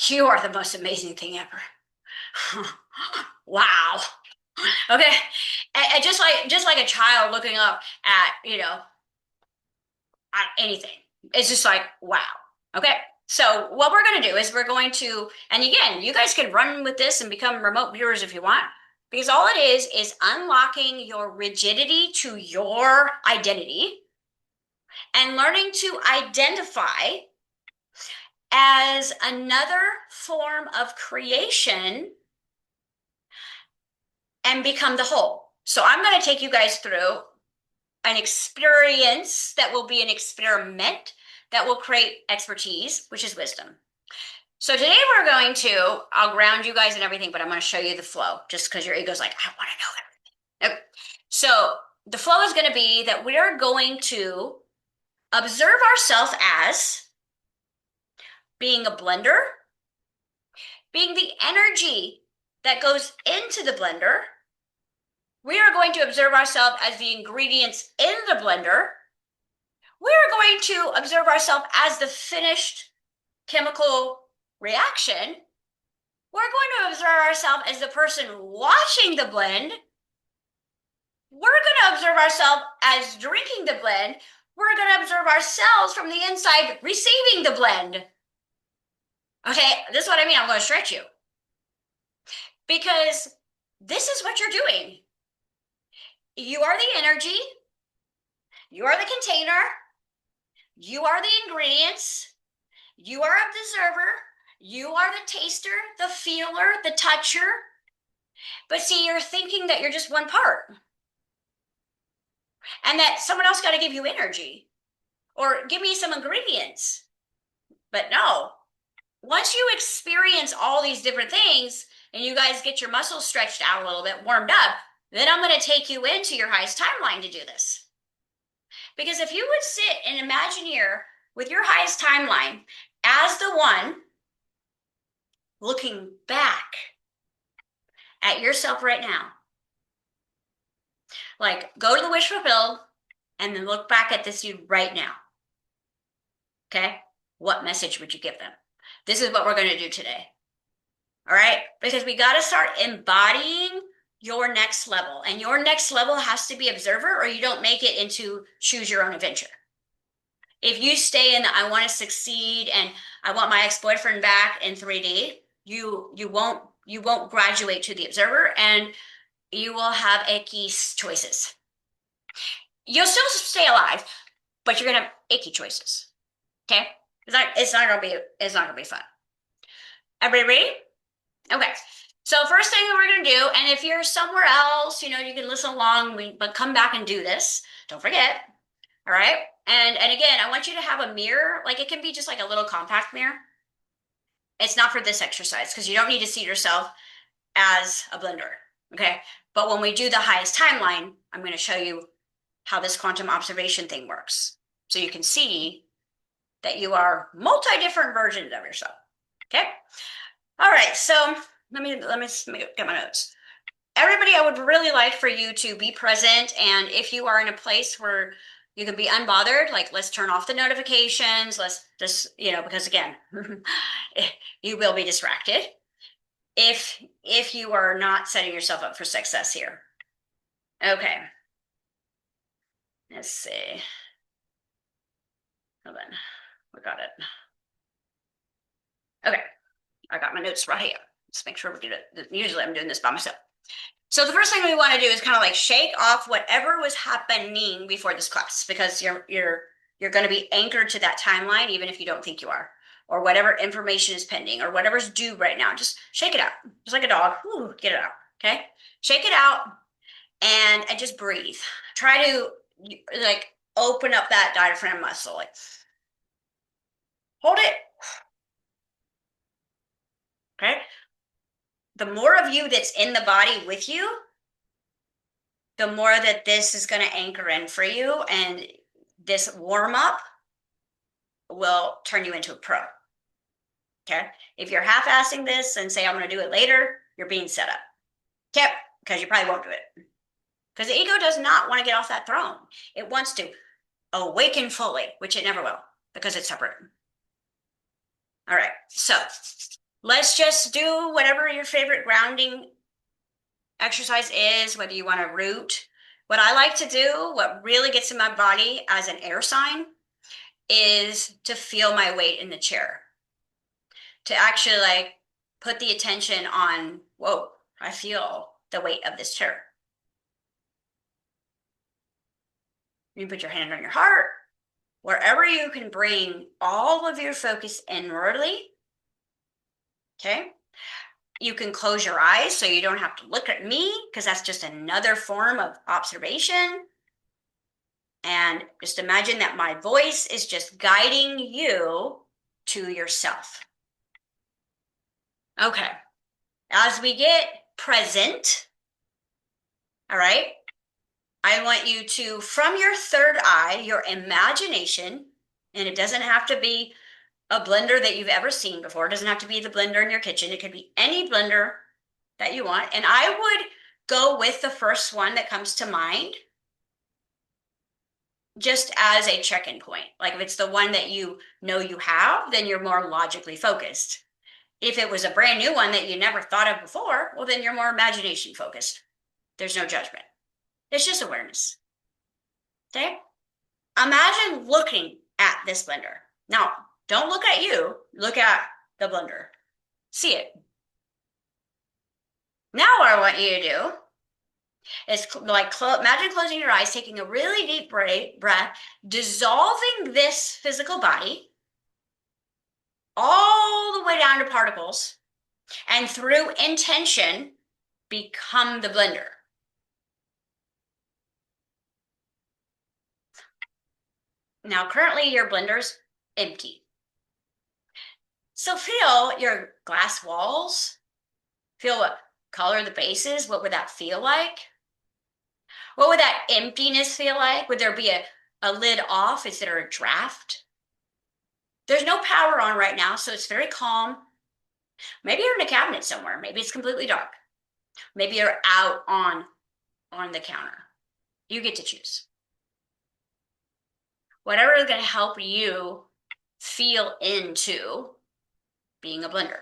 you are the most amazing thing ever. Wow. Okay. And just like a child looking up at, at anything. It's just like, wow. Okay. So what we're going to do is we're going to, and again, you guys can run with this and become remote viewers if you want, because all it is unlocking your rigidity to your identity and learning to identify as another form of creation and become the whole. So I'm going to take you guys through an experience that will be an experiment that will create expertise, which is wisdom. So today we're going to, I'll ground you guys and everything, but I'm going to show you the flow just because your ego's like, I want to know everything. Okay. So the flow is going to be that we're going to observe ourselves as being a blender, being the energy that goes into the blender. We are going to observe ourselves as the ingredients in the blender. We are going to observe ourselves as the finished chemical reaction. We're going to observe ourselves as the person watching the blend. We're going to observe ourselves as drinking the blend. We're going to observe ourselves from the inside receiving the blend. Okay, this is what I mean. I'm going to stretch you. Because this is what you're doing. You are the energy. You are the container. You are the ingredients. You are the observer. You are the taster, the feeler, the toucher. But see, you're thinking that you're just one part and that someone else got to give you energy or give me some ingredients. But no, once you experience all these different things and you guys get your muscles stretched out a little bit, warmed up, then I'm going to take you into your highest timeline to do this. Because if you would sit and imagine here with your highest timeline as the one looking back at yourself right now, like go to the wish fulfilled and then look back at this you right now. Okay? What message would you give them? This is what we're going to do today. All right? Because we got to start embodying your next level. And your next level has to be observer, or you don't make it into choose your own adventure. If you stay in the I want to succeed and I want my ex-boyfriend back in 3D, you won't graduate to the observer and you will have icky choices. You'll still stay alive, but you're gonna have icky choices. Okay? It's not gonna be fun. Everybody ready? Okay. So first thing we're gonna do, and if you're somewhere else, you can listen along, but come back and do this. Don't forget. All right. And again, I want you to have a mirror. Like it can be just like a little compact mirror. It's not for this exercise because you don't need to see yourself as a blender. Okay. But when we do the highest timeline, I'm going to show you how this quantum observation thing works. So you can see that you are multi different versions of yourself. Okay. All right. So let me get my notes. Everybody, I would really like for you to be present. And if you are in a place where you can be unbothered, like let's turn off the notifications. Let's just, because again, you will be distracted if you are not setting yourself up for success here. Okay. Let's see. Hold on. We got it. Okay. I got my notes right here. Let's make sure we do it. Usually I'm doing this by myself. So the first thing we want to do is kind of like shake off whatever was happening before this class because you're going to be anchored to that timeline even if you don't think you are, or whatever information is pending or whatever's due right now. Just shake it out, just like a dog. Ooh, get it out. Okay, shake it out and just breathe. Try to like open up that diaphragm muscle. Like hold it. Okay. The more of you that's in the body with you, the more that this is going to anchor in for you. And this warm up will turn you into a pro. Okay. If you're half assing this and say, I'm going to do it later, you're being set up. Okay. Because you probably won't do it. Because the ego does not want to get off that throne. It wants to awaken fully, which it never will because it's separate. All right. So let's just do whatever your favorite grounding exercise is, whether you want to root. What I like to do, what really gets in my body as an air sign, is to feel my weight in the chair. To actually like put the attention on, whoa, I feel the weight of this chair. You put your hand on your heart, wherever you can bring all of your focus inwardly. Okay. You can close your eyes so you don't have to look at me because that's just another form of observation. And just imagine that my voice is just guiding you to yourself. Okay. As we get present, all right, I want you to, from your third eye, your imagination, and it doesn't have to be a blender that you've ever seen before. It doesn't have to be the blender in your kitchen. It could be any blender that you want. And I would go with the first one that comes to mind just as a check-in point. Like if it's the one that you know you have, then you're more logically focused. If it was a brand new one that you never thought of before, well, then you're more imagination focused. There's no judgment. It's just awareness. Okay? Imagine looking at this blender. Now, don't look at you, look at the blender. See it. Now, what I want you to do is like imagine closing your eyes, taking a really deep breath, dissolving this physical body all the way down to particles, and through intention, become the blender. Now, currently, your blender's empty. So feel your glass walls. Feel what color the base is. What would that feel like? What would that emptiness feel like? Would there be a lid off? Is there a draft? There's no power on right now, so it's very calm. Maybe you're in a cabinet somewhere. Maybe it's completely dark. Maybe you're out on the counter. You get to choose. Whatever is going to help you feel into being a blender.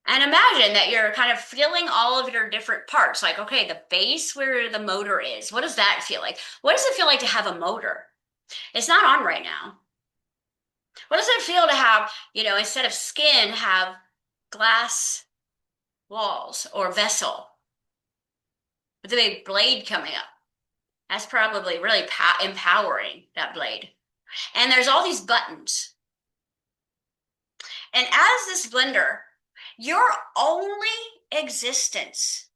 And imagine that you're kind of feeling all of your different parts. Like, okay, the base where the motor is, what does that feel like? What does it feel like to have a motor? It's not on right now. What does it feel to have, instead of skin, have glass walls or vessel with a big blade coming up? That's probably really empowering, that blade. And there's all these buttons. And as this blender, your only existence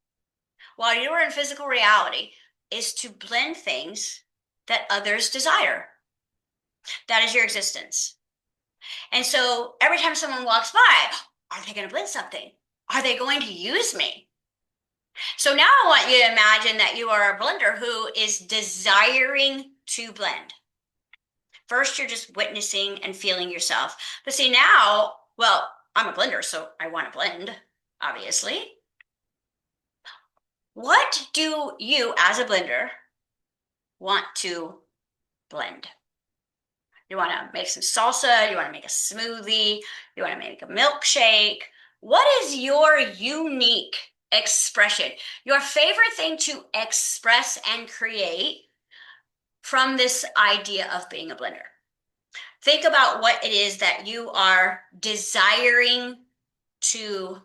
while you are in physical reality is to blend things that others desire. That is your existence. And so every time someone walks by, are they going to blend something? Are they going to use me? So now I want you to imagine that you are a blender who is desiring to blend. First, you're just witnessing and feeling yourself. But see, now, well, I'm a blender, so I want to blend, obviously. What do you, as a blender, want to blend? You want to make some salsa, you want to make a smoothie, you want to make a milkshake. What is your unique expression? Your favorite thing to express and create from this idea of being a blender? Think about what it is that you are desiring to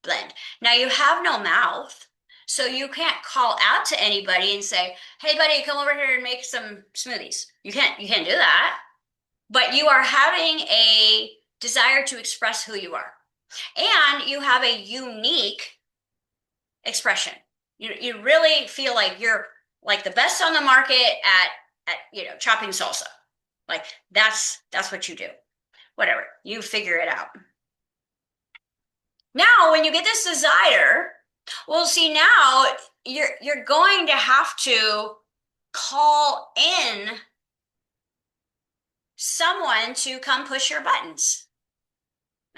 blend. Now, you have no mouth, so you can't call out to anybody and say, "Hey, buddy, come over here and make some smoothies." You can't do that. But you are having a desire to express who you are. And you have a unique expression. You really feel like you're like the best on the market at chopping salsa. Like that's what you do. Whatever. You figure it out. Now, when you get this desire, well, see now you're going to have to call in someone to come push your buttons.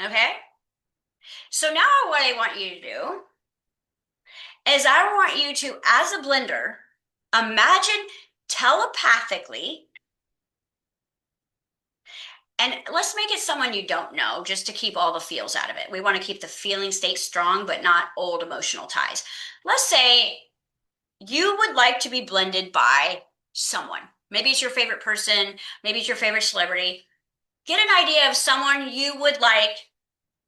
Okay? So now what I want you to do is I want you to, as a blender, imagine telepathically, and let's make it someone you don't know just to keep all the feels out of it. We want to keep the feeling state strong, but not old emotional ties. Let's say you would like to be blended by someone. Maybe it's your favorite person, maybe it's your favorite celebrity. Get an idea of someone you would like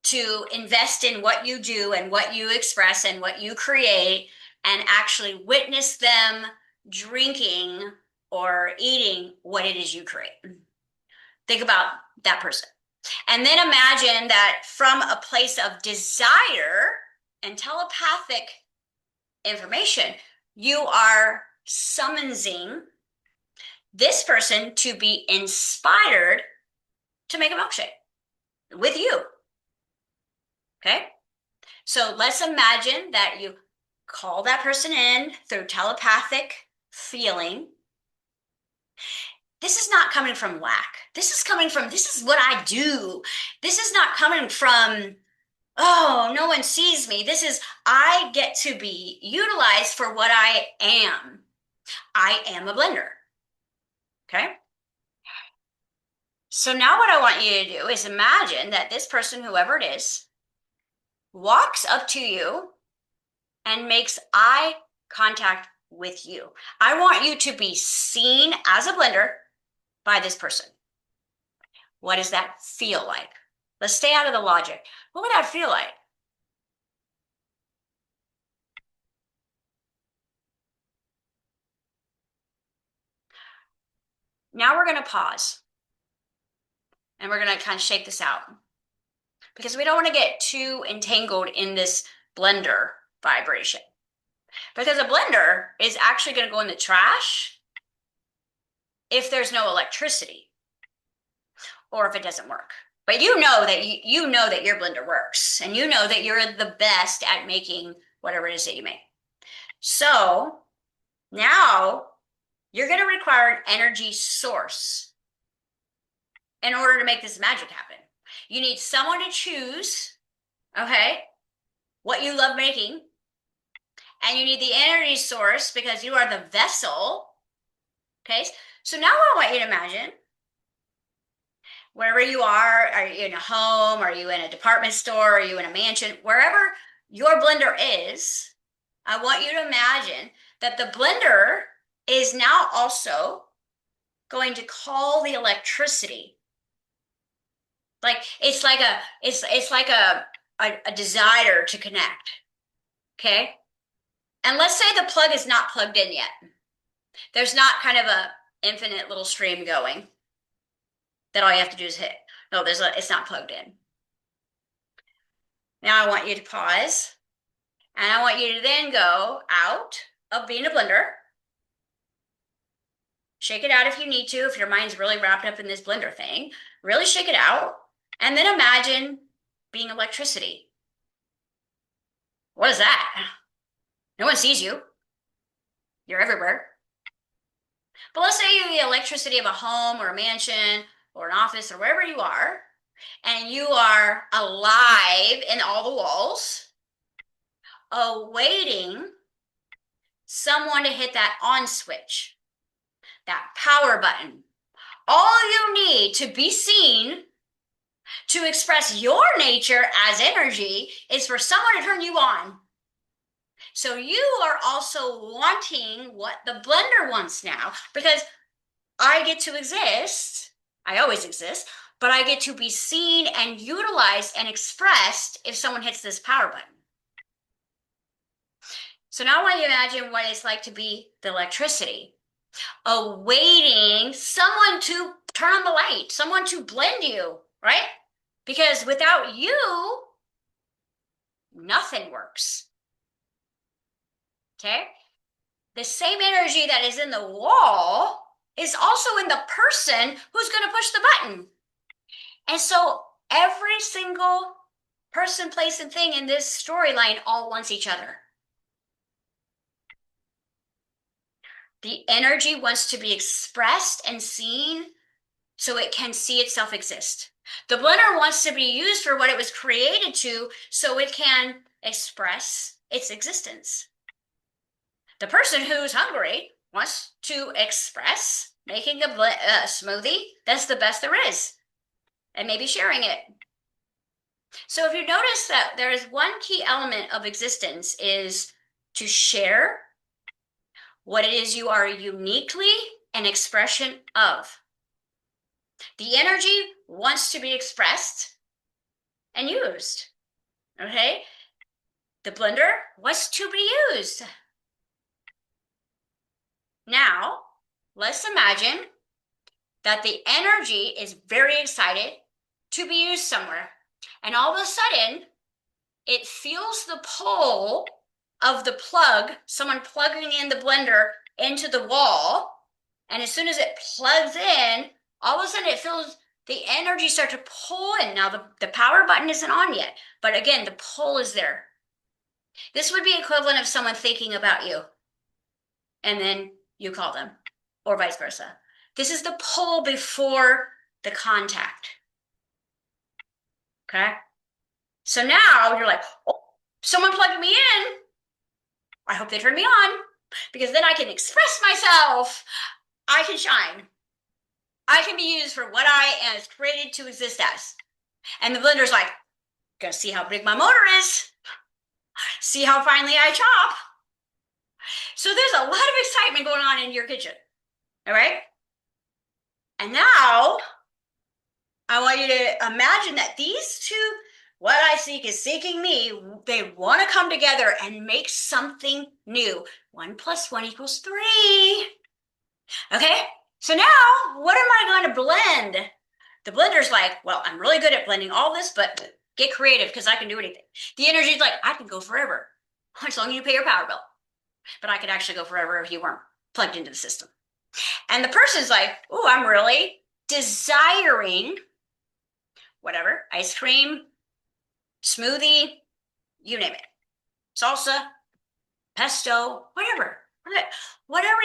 to invest in what you do and what you express and what you create and actually witness them drinking or eating what it is you create. Think about that person. And then imagine that from a place of desire and telepathic information, you are summoning this person to be inspired to make a milkshake with you. Okay? So let's imagine that you call that person in through telepathic feeling. This is not coming from lack. This is coming from, this is what I do. This is not coming from, oh, no one sees me. This is, I get to be utilized for what I am. I am a blender. Okay? So now what I want you to do is imagine that this person, whoever it is, walks up to you and makes eye contact with you. I want you to be seen as a blender by this person. What does that feel like? Let's stay out of the logic. What would that feel like? Now we're going to pause and we're going to kind of shake this out because we don't want to get too entangled in this blender vibration. Because a blender is actually going to go in the trash if there's no electricity. or if it doesn't work. But you know that you know that your blender works, and you know that you're the best at making whatever it is that you make. So now you're going to require an energy source in order to make this magic happen. You need someone to choose, okay, what you love making, and you need the energy source because you are the vessel. Okay, so now I want you to imagine wherever you are you in a home? Are you in a department store? Are you in a mansion? Wherever your blender is, I want you to imagine that the blender is now also going to call the electricity. Like it's like a desire to connect. Okay? And let's say the plug is not plugged in yet. There's not kind of a infinite little stream going that all you have to do is hit. No, it's not plugged in. Now I want you to pause, and I want you to then go out of being a blender. Shake it out if you need to, if your mind's really wrapped up in this blender thing. Really shake it out, and then imagine being electricity. What is that? No one sees you. You're everywhere. But let's say you're the electricity of a home or a mansion or an office or wherever you are, and you are alive in all the walls, awaiting someone to hit that on switch, that power button. All you need to be seen, to express your nature as energy, is for someone to turn you on. So you are also wanting what the blender wants now, because I get to exist. I always exist, but I get to be seen and utilized and expressed if someone hits this power button. So now I want you to imagine what it's like to be the electricity, awaiting someone to turn on the light, someone to blend you, right? Because without you, nothing works. Okay? The same energy that is in the wall is also in the person who's going to push the button. And so every single person, place, and thing in this storyline all wants each other. The energy wants to be expressed and seen so it can see itself exist. The blender wants to be used for what it was created to so it can express its existence. The person who's hungry wants to express making a smoothie that's the best there is and maybe sharing it. So if you notice that there is one key element of existence is to share what it is you are uniquely an expression of. The energy wants to be expressed and used. Okay? The blender wants to be used. Now, let's imagine that the energy is very excited to be used somewhere. And all of a sudden, it feels the pull of the plug, someone plugging in the blender into the wall. And as soon as it plugs in, all of a sudden it feels the energy start to pull in. Now, the power button isn't on yet, but again, the pull is there. This would be equivalent of someone thinking about you, and then you call them, or vice versa. This is the pull before the contact. Okay? So now you're like, oh, someone plugged me in. I hope they turn me on because then I can express myself. I can shine. I can be used for what I am created to exist as. And the blender's like, gonna see how big my motor is. See how finely I chop. So there's a lot of excitement going on in your kitchen. All right? And now I want you to imagine that these two, what I seek is seeking me, they want to come together and make something new. 1 + 1 = 3. Okay? So now, what am I going to blend? The blender's like, well, I'm really good at blending all this, but get creative because I can do anything. The energy's like, I can go forever as long as you pay your power bill. But I could actually go forever if you weren't plugged into the system. And the person's like, oh, I'm really desiring whatever, ice cream, smoothie, you name it, salsa, pesto, whatever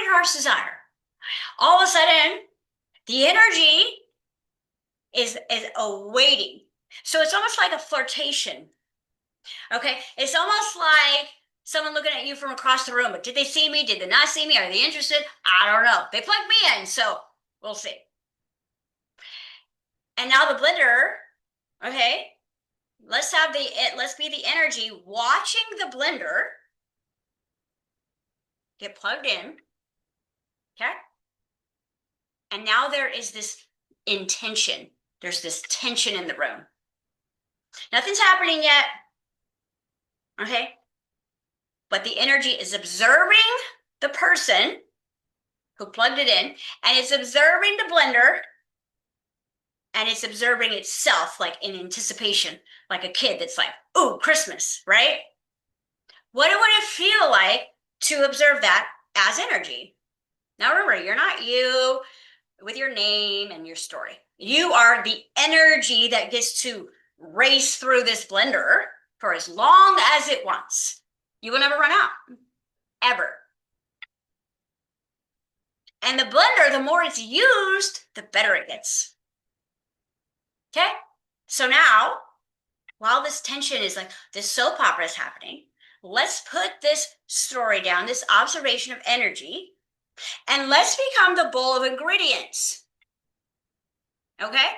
your heart's desire. All of a sudden, the energy is awaiting. So it's almost like a flirtation. Okay, it's almost like someone looking at you from across the room. But did they see me? Did they not see me? Are they interested? I don't know. They plugged me in, so we'll see. And now the blender, okay, let's be the energy watching the blender get plugged in, okay? And now there is this intention. There's this tension in the room. Nothing's happening yet, okay? But the energy is observing the person who plugged it in, and it's observing the blender, and it's observing itself like in anticipation, like a kid that's like, "Ooh, Christmas," right? What would it feel like to observe that as energy? Now remember, you're not you with your name and your story. You are the energy that gets to race through this blender for as long as it wants. You will never run out, ever. And the blender, the more it's used, the better it gets. Okay? So now, while this tension is like this soap opera is happening, let's put this story down, this observation of energy, and let's become the bowl of ingredients. Okay?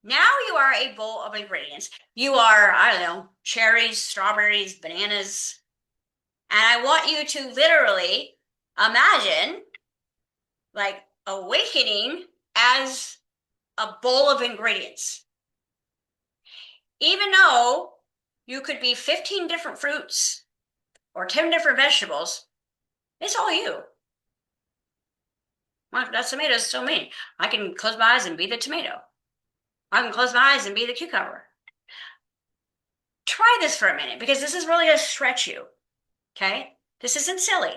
Now you are a bowl of ingredients. You are, I don't know, cherries, strawberries, bananas. And I want you to literally imagine like awakening as a bowl of ingredients. Even though you could be 15 different fruits or 10 different vegetables, it's all you. Well, that tomato's so mean. I can close my eyes and be the tomato. I can close my eyes and be the cucumber. Try this for a minute because this is really going to stretch you. Okay? This isn't silly.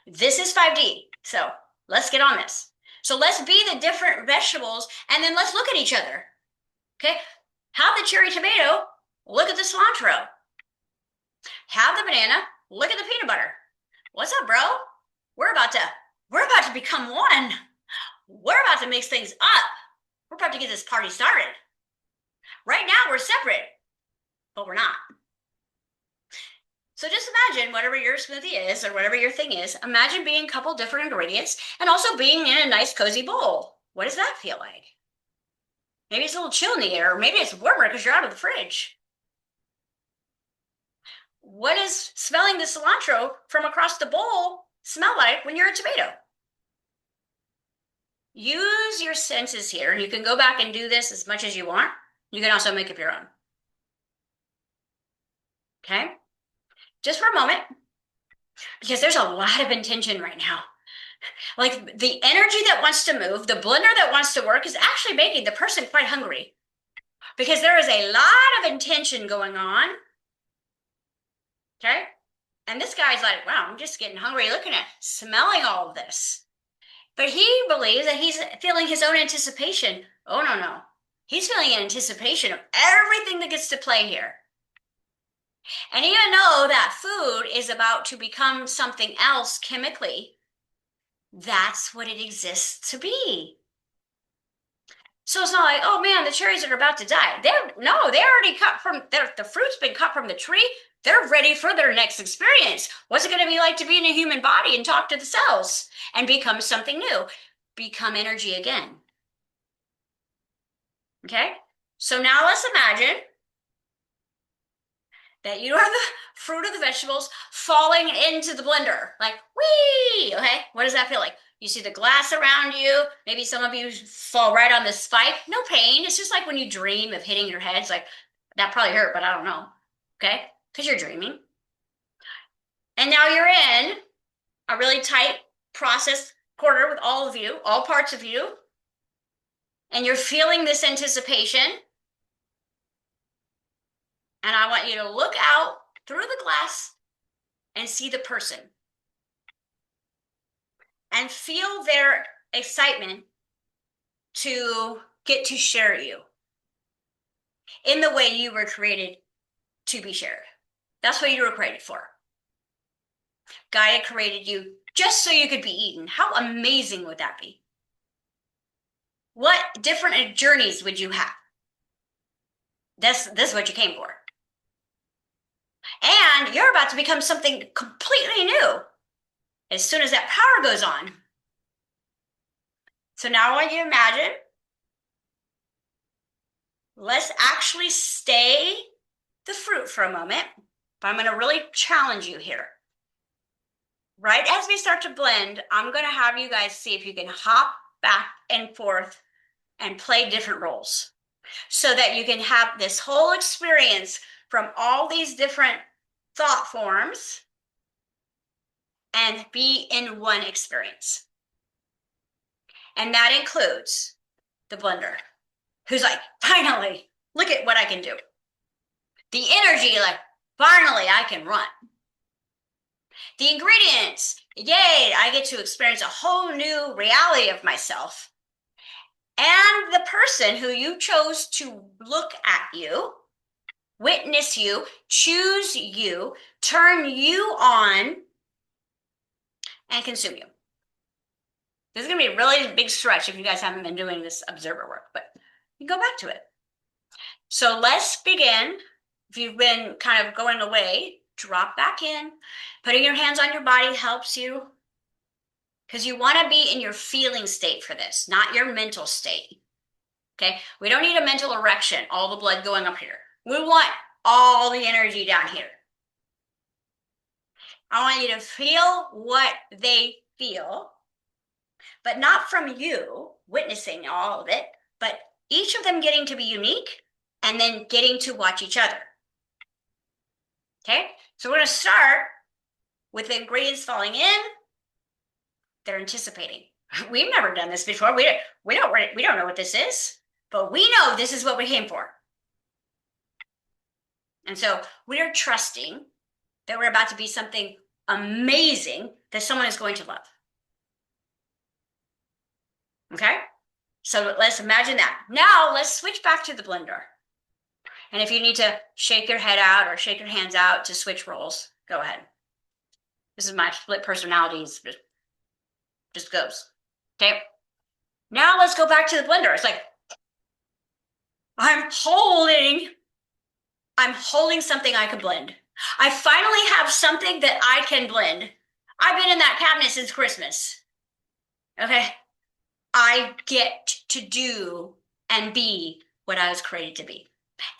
This is 5D. So let's get on this. So let's be the different vegetables and then let's look at each other. Okay? Have the cherry tomato, look at the cilantro. Have the banana, look at the peanut butter. What's up, bro? We're about to become one. We're about to mix things up. We're about to get this party started. Right now we're separate, but we're not. So just imagine whatever your smoothie is or whatever your thing is, imagine being a couple different ingredients and also being in a nice cozy bowl. What does that feel like? Maybe it's a little chill in the air, or maybe it's warmer because you're out of the fridge. What does smelling the cilantro from across the bowl smell like when you're a tomato? Use your senses here. You can go back and do this as much as you want. You can also make up your own. Okay? Just for a moment, because there's a lot of intention right now. Like the energy that wants to move, the blender that wants to work is actually making the person quite hungry because there is a lot of intention going on. Okay? And this guy's like, wow, I'm just getting hungry looking at, smelling all of this. But he believes that he's feeling his own anticipation. Oh, no, no. He's feeling an anticipation of everything that gets to play here. And even though that food is about to become something else chemically, that's what it exists to be. So it's not like, oh man, the cherries are about to die. They already cut from the fruit's been cut from the tree. They're ready for their next experience. What's it going to be like to be in a human body and talk to the cells and become something new? Become energy again. Okay? So now let's imagine that you are the fruit of the vegetables falling into the blender. Like, whee! Okay? What does that feel like? You see the glass around you. Maybe some of you fall right on the spike. No pain. It's just like when you dream of hitting your head. It's like, that probably hurt, but I don't know. Okay? Because you're dreaming. And now you're in a really tight process quarter with all of you, all parts of you. And you're feeling this anticipation. And I want you to look out through the glass and see the person. And feel their excitement to get to share you. in the way you were created to be shared. That's what you were created for. Gaia created you just so you could be eaten. How amazing would that be? What different journeys would you have? This is what you came for. And you're about to become something completely new as soon as that power goes on. So now I want you to imagine, let's actually stay the fruit for a moment, but I'm going to really challenge you here. Right as we start to blend, I'm going to have you guys see if you can hop back and forth and play different roles so that you can have this whole experience from all these different thought forms and be in one experience. And that includes the blender, who's like, finally, look at what I can do. The energy, like, finally, I can run. The ingredients, yay, I get to experience a whole new reality of myself. And the person who you chose to look at you, witness you, choose you, turn you on, and consume you. This is going to be a really big stretch if you guys haven't been doing this observer work, but you can go back to it. So let's begin. If you've been kind of going away, drop back in. Putting your hands on your body helps you because you want to be in your feeling state for this, not your mental state. Okay? We don't need a mental erection, all the blood going up here. We want all the energy down here. I want you to feel what they feel, but not from you witnessing all of it, but each of them getting to be unique and then getting to watch each other. Okay? So we're going to start with the ingredients falling in. They're anticipating. We've never done this before. We don't know what this is, but we know this is what we came for. And so we are trusting that we're about to be something amazing that someone is going to love. Okay? So let's imagine that. Now let's switch back to the blender. And if you need to shake your head out or shake your hands out to switch roles, go ahead. This is my split personalities. Just goes. Okay? Now let's go back to the blender. It's like, I'm holding something I can blend. I finally have something that I can blend. I've been in that cabinet since Christmas. Okay? I get to do and be what I was created to be.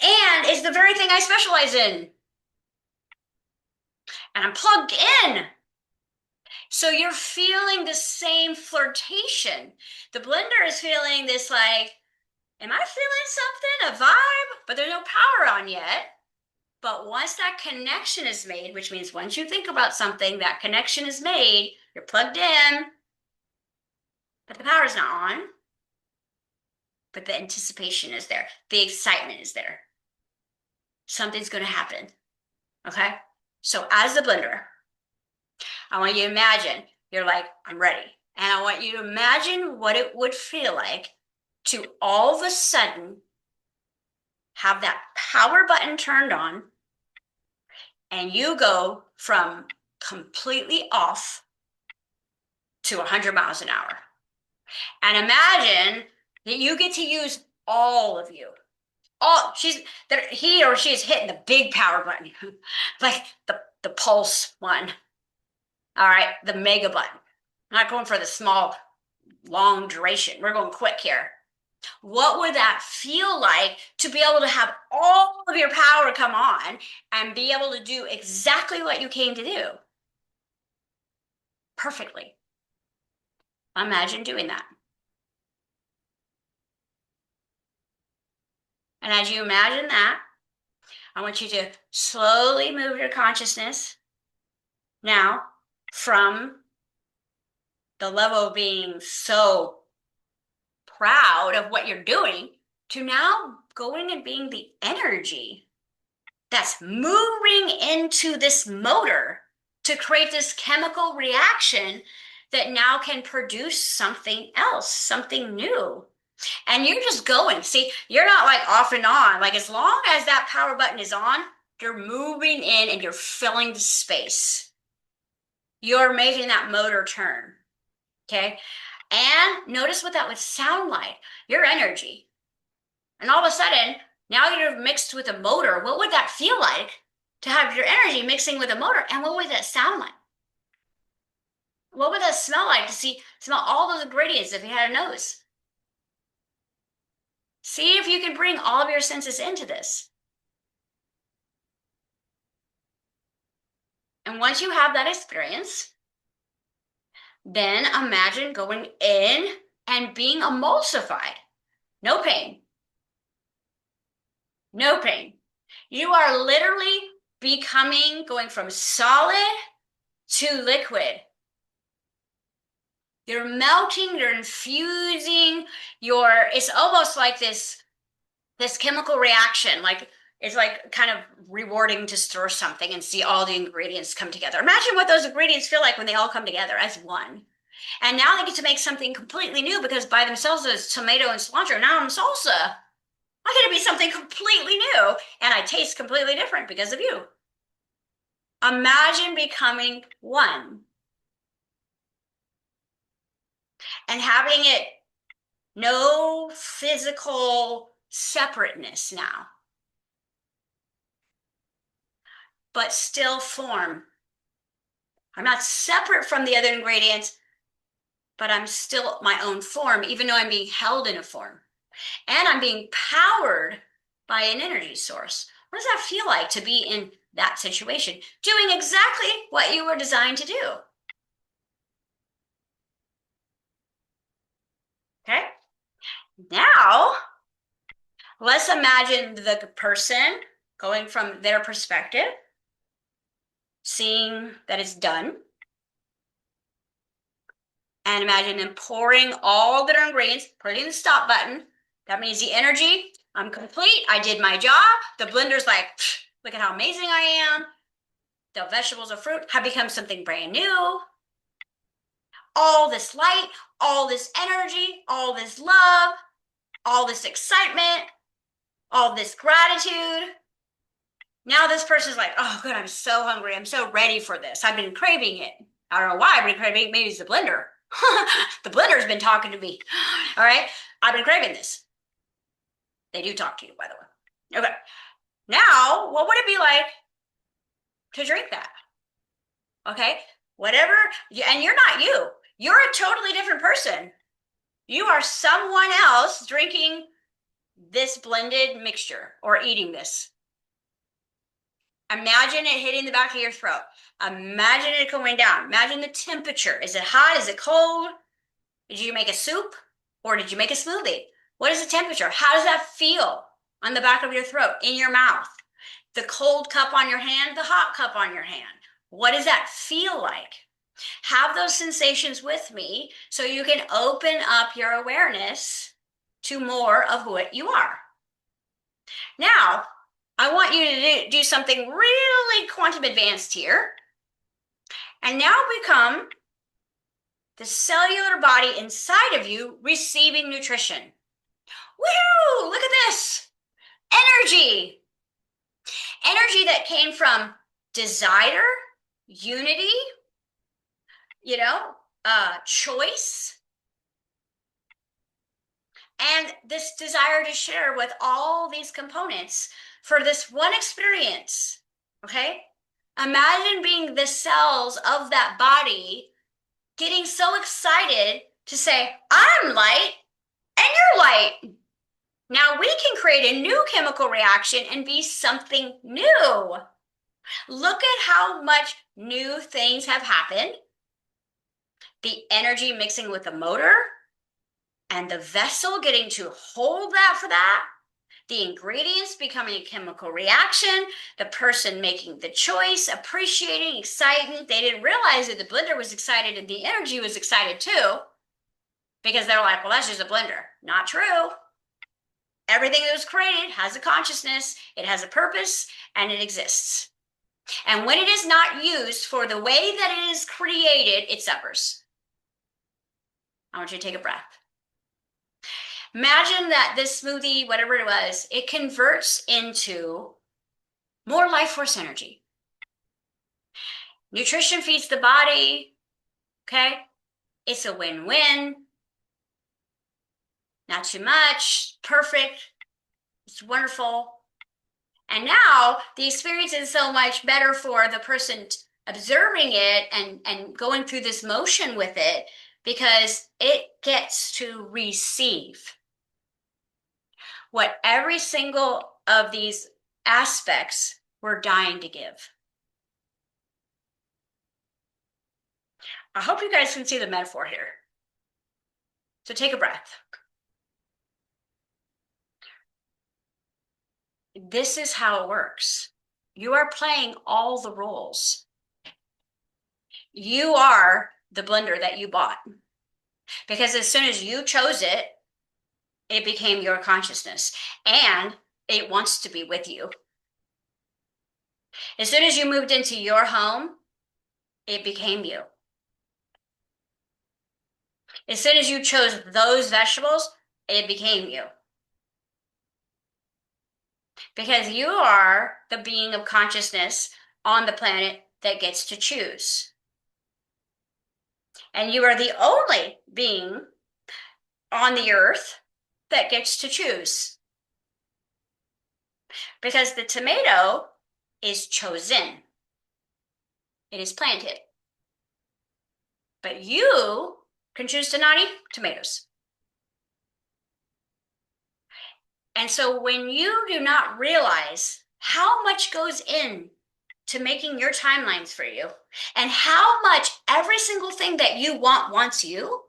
And it's the very thing I specialize in. And I'm plugged in. So you're feeling the same flirtation. The blender is feeling this like, am I feeling something, a vibe? But there's no power on yet. But once that connection is made, which means once you think about something, that connection is made, you're plugged in, but the power's not on. But the anticipation is there. The excitement is there. Something's going to happen. Okay? So as the blender, I want you to imagine you're like, I'm ready. And I want you to imagine what it would feel like to all of a sudden have that power button turned on and you go from completely off to 100 miles an hour. And imagine that you get to use all of you. He or she is hitting the big power button, like the pulse one. All right, the mega button. Not going for the small, long duration. We're going quick here. What would that feel like to be able to have all of your power come on and be able to do exactly what you came to do? Perfectly. Imagine doing that. And as you imagine that, I want you to slowly move your consciousness now from the level of being so proud of what you're doing to now going and being the energy that's moving into this motor to create this chemical reaction that now can produce something else, something new. And you're just going. See, you're not like off and on. Like as long as that power button is on, you're moving in and you're filling the space. You're making that motor turn. Okay. And notice what that would sound like. Your energy. And all of a sudden, now you're mixed with a motor. What would that feel like to have your energy mixing with a motor? And what would that sound like? What would that smell like to smell all those ingredients if you had a nose? See if you can bring all of your senses into this. And once you have that experience, then imagine going in and being emulsified. No pain. No pain. You are literally going from solid to liquid. You're melting, you're infusing, it's almost like this chemical reaction. Like it's like kind of rewarding to stir something and see all the ingredients come together. Imagine what those ingredients feel like when they all come together as one. And now they get to make something completely new because by themselves it's tomato and cilantro. Now I'm salsa. I get to be something completely new and I taste completely different because of you. Imagine becoming one and having it no physical separateness now, but still form. I'm not separate from the other ingredients, but I'm still my own form, even though I'm being held in a form. And I'm being powered by an energy source. What does that feel like to be in that situation? Doing exactly what you were designed to do. Okay? Now, let's imagine the person going from their perspective, seeing that it's done, and imagine them pouring all their ingredients, putting the stop button. That means the energy, I'm complete. I did my job. The blender's like, look at how amazing I am. The vegetables or fruit have become something brand new. All this light, all this energy, all this love, all this excitement, all this gratitude. Now this person's like, oh, good, I'm so hungry. I'm so ready for this. I've been craving it. I don't know why I've been craving it. Maybe it's the blender. The blender's been talking to me. All right. I've been craving this. They do talk to you, by the way. Okay. Now, what would it be like to drink that? Okay. Whatever. And you're not you. You're a totally different person. You are someone else drinking this blended mixture or eating this. Imagine it hitting the back of your throat. Imagine it going down. Imagine the temperature. Is it hot? Is it cold? Did you make a soup or did you make a smoothie? What is the temperature? How does that feel on the back of your throat, in your mouth? The cold cup on your hand, the hot cup on your hand. What does that feel like? Have those sensations with me so you can open up your awareness to more of what you are. Now, I want you to do something really quantum advanced here. And now become the cellular body inside of you receiving nutrition. Woo! Look at this. Energy. Energy that came from desire, unity, choice, and this desire to share with all these components for this one experience. Okay? Imagine being the cells of that body getting so excited to say, I'm light and you're light. Now we can create a new chemical reaction and be something new. Look at how much new things have happened. The energy mixing with the motor and the vessel getting to hold that for that. The ingredients becoming a chemical reaction, the person making the choice, appreciating, exciting. They didn't realize that the blender was excited and the energy was excited too, because they're like, well, that's just a blender. Not true. Everything that was created has a consciousness, it has a purpose, and it exists. And when it is not used for the way that it is created, it suffers. I want you to take a breath. Imagine that this smoothie, whatever it was, it converts into more life force energy. Nutrition feeds the body. Okay. It's a win-win. Not too much. Perfect. It's wonderful. And now the experience is so much better for the person observing it and going through this motion with it because it gets to receive what every single of these aspects we're dying to give. I hope you guys can see the metaphor here. So take a breath. This is how it works. You are playing all the roles. You are the blender that you bought because as soon as you chose it, it became your consciousness and it wants to be with you. As soon as you moved into your home, it became you. As soon as you chose those vegetables, it became you. Because you are the being of consciousness on the planet that gets to choose. And you are the only being on the earth that gets to choose. Because the tomato is chosen, it is planted. But you can choose to not eat tomatoes. And so when you do not realize how much goes in to making your timelines for you and how much every single thing that you want wants you,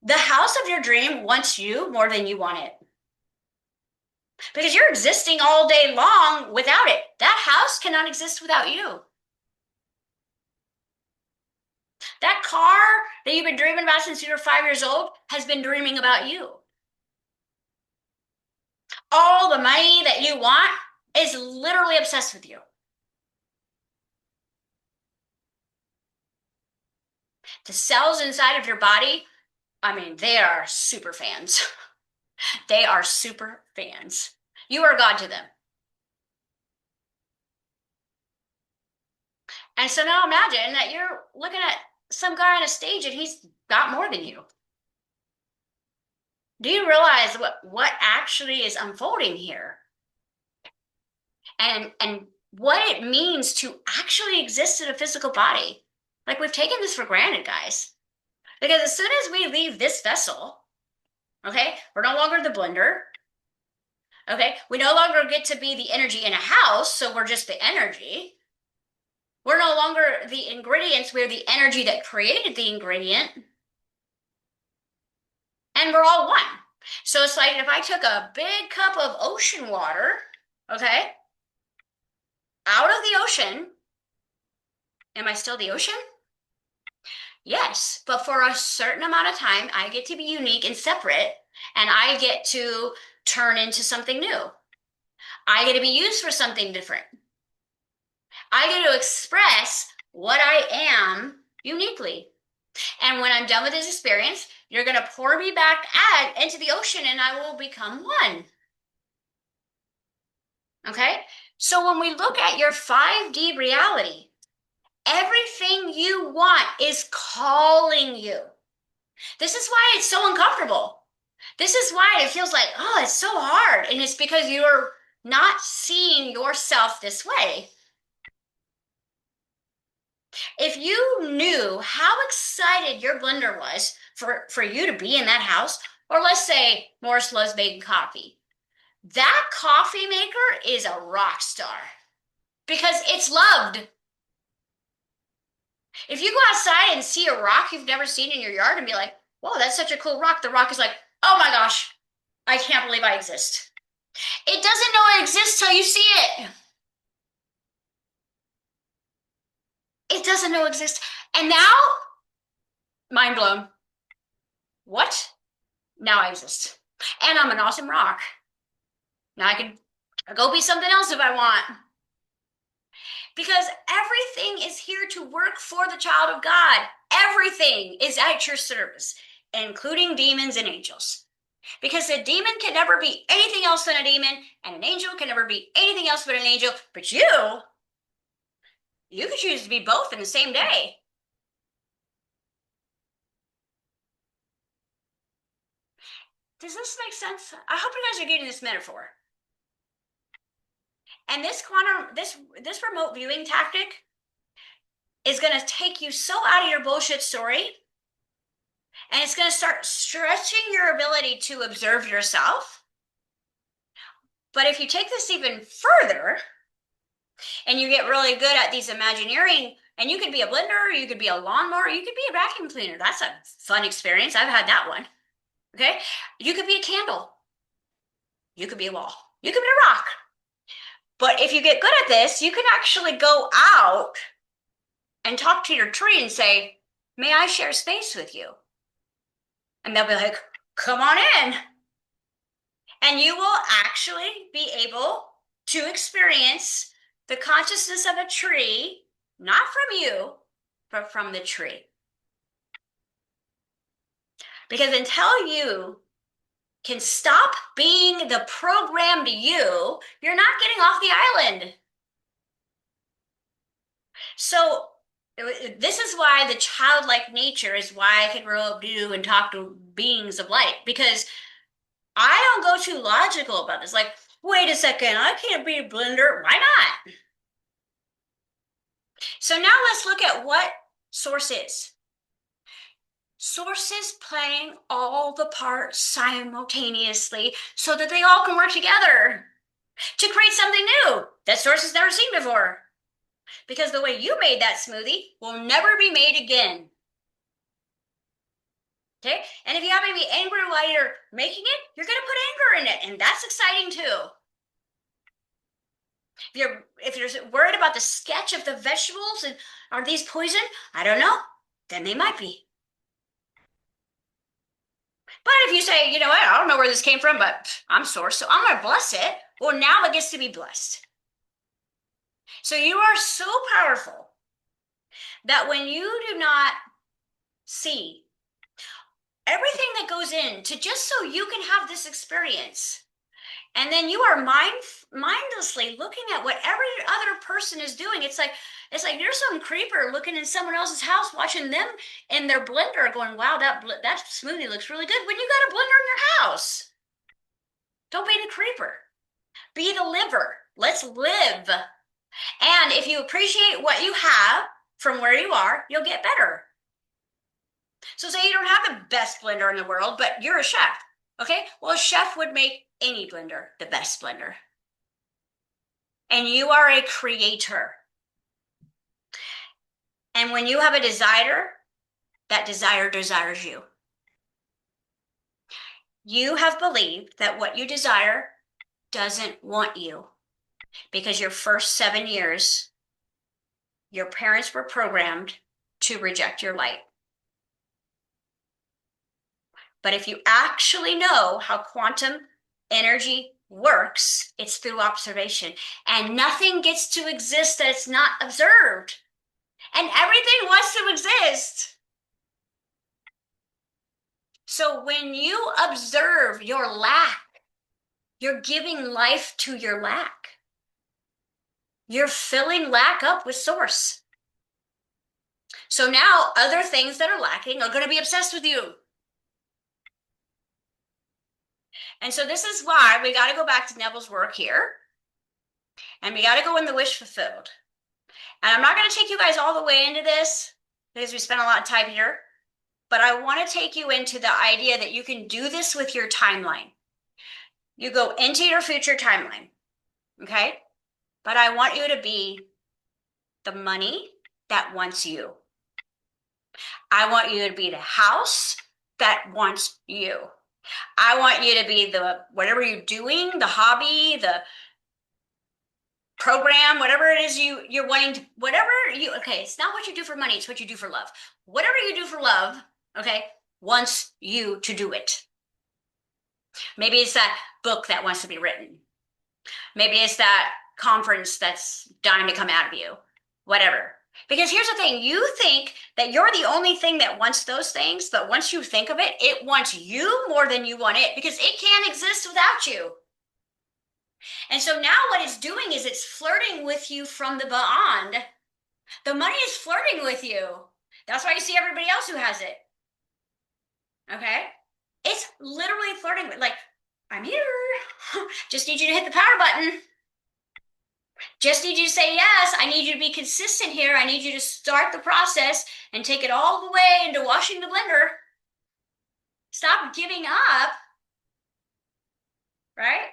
the house of your dream wants you more than you want it. Because you're existing all day long without it. That house cannot exist without you. That car that you've been dreaming about since you were 5 years old has been dreaming about you. All the money that you want is literally obsessed with you. The cells inside of your body, I mean, they are super fans. They are super fans. You are God to them. And so now imagine that you're looking at some guy on a stage and he's got more than you. Do you realize what actually is unfolding here? And what it means to actually exist in a physical body. Like we've taken this for granted, guys. Because as soon as we leave this vessel, okay, we're no longer the blender. Okay, we no longer get to be the energy in a house, so we're just the energy. We're no longer the ingredients, we're the energy that created the ingredient. And we're all one. So it's like if I took a big cup of ocean water, okay, out of the ocean, am I still the ocean? Yes, but for a certain amount of time, I get to be unique and separate, and I get to turn into something new. I get to be used for something different. I get to express what I am uniquely. And when I'm done with this experience, you're going to pour me back into the ocean and I will become one. Okay? So when we look at your 5D reality, everything you want is calling you. This is why it's so uncomfortable. This is why it feels like, oh, it's so hard. And it's because you're not seeing yourself this way. If you knew how excited your blender was for you to be in that house, or let's say Morris loves making coffee, that coffee maker is a rock star because it's loved. If you go outside and see a rock you've never seen in your yard and be like, whoa, that's such a cool rock, the rock is like, oh my gosh, I can't believe I exist. It doesn't know it exists till you see it. It doesn't know it exists. And now, mind blown. What? Now I exist. And I'm an awesome rock. Now I can go be something else if I want. Because everything is here to work for the child of God. Everything is at your service. including demons and angels. Because a demon can never be anything else than a demon, and an angel can never be anything else but an angel. But you could choose to be both in the same day. Does this make sense? I hope you guys are getting this metaphor. And this remote viewing tactic is going to take you so out of your bullshit story, and it's going to start stretching your ability to observe yourself. But if you take this even further and you get really good at these imagineering, and you could be a blender, you could be a lawnmower, you could be a vacuum cleaner. That's a fun experience. I've had that one. Okay. You could be a candle. You could be a wall. You could be a rock. But if you get good at this, you can actually go out and talk to your tree and say, may I share space with you? And they'll be like, come on in. And you will actually be able to experience the consciousness of a tree, not from you, but from the tree. Because until you can stop being the programmed you're not getting off the island. So this is why the childlike nature is why I can grow up new and talk to beings of light, because I don't go too logical about this. Like, wait a second, I can't be a blender. Why not? So now let's look at what source is. Source is playing all the parts simultaneously so that they all can work together to create something new that source has never seen before. Because the way you made that smoothie will never be made again. Okay? And if you happen to be angry while you're making it, you're going to put anger in it. And that's exciting too. If you're worried about the sketch of the vegetables and are these poison? I don't know. Then they might be. But if you say, you know what, I don't know where this came from, but I'm source, so I'm going to bless it. Well, now it gets to be blessed. So you are so powerful that when you do not see everything that goes into just so you can have this experience, and then you are mindlessly looking at what every other person is doing. It's like you're some creeper looking in someone else's house, watching them in their blender, going, "Wow, that smoothie looks really good." When you got a blender in your house, don't be the creeper. Be the liver. Let's live. And if you appreciate what you have from where you are, you'll get better. So say you don't have the best blender in the world, but you're a chef. Okay? Well, a chef would make any blender the best blender. And you are a creator. And when you have a desire, that desire desires you. You have believed that what you desire doesn't want you because your first 7 years, your parents were programmed to reject your light. But if you actually know how quantum energy works, it's through observation. And nothing gets to exist that it's not observed. And everything wants to exist. So when you observe your lack, you're giving life to your lack. You're filling lack up with source. So now other things that are lacking are going to be obsessed with you. And so this is why we got to go back to Neville's work here. And we got to go in the wish fulfilled. And I'm not going to take you guys all the way into this because we spent a lot of time here. But I want to take you into the idea that you can do this with your timeline. You go into your future timeline. Okay? But I want you to be the money that wants you. I want you to be the house that wants you. I want you to be the whatever you're doing, the hobby, the program, whatever it is you're wanting to, okay, it's not what you do for money, it's what you do for love. Whatever you do for love, okay, wants you to do it. Maybe it's that book that wants to be written. Maybe it's that conference that's dying to come out of you. Whatever. Because here's the thing, you think that you're the only thing that wants those things, but once you think of it, it wants you more than you want it because it can't exist without you. And so now what it's doing is it's flirting with you from the beyond. The money is flirting with you. That's why you see everybody else who has it. Okay? It's literally flirting with, like, I'm here. Just need you to hit the power button. Just need you to say yes. I need you to be consistent here. I need you to start the process and take it all the way into washing the blender. Stop giving up, right?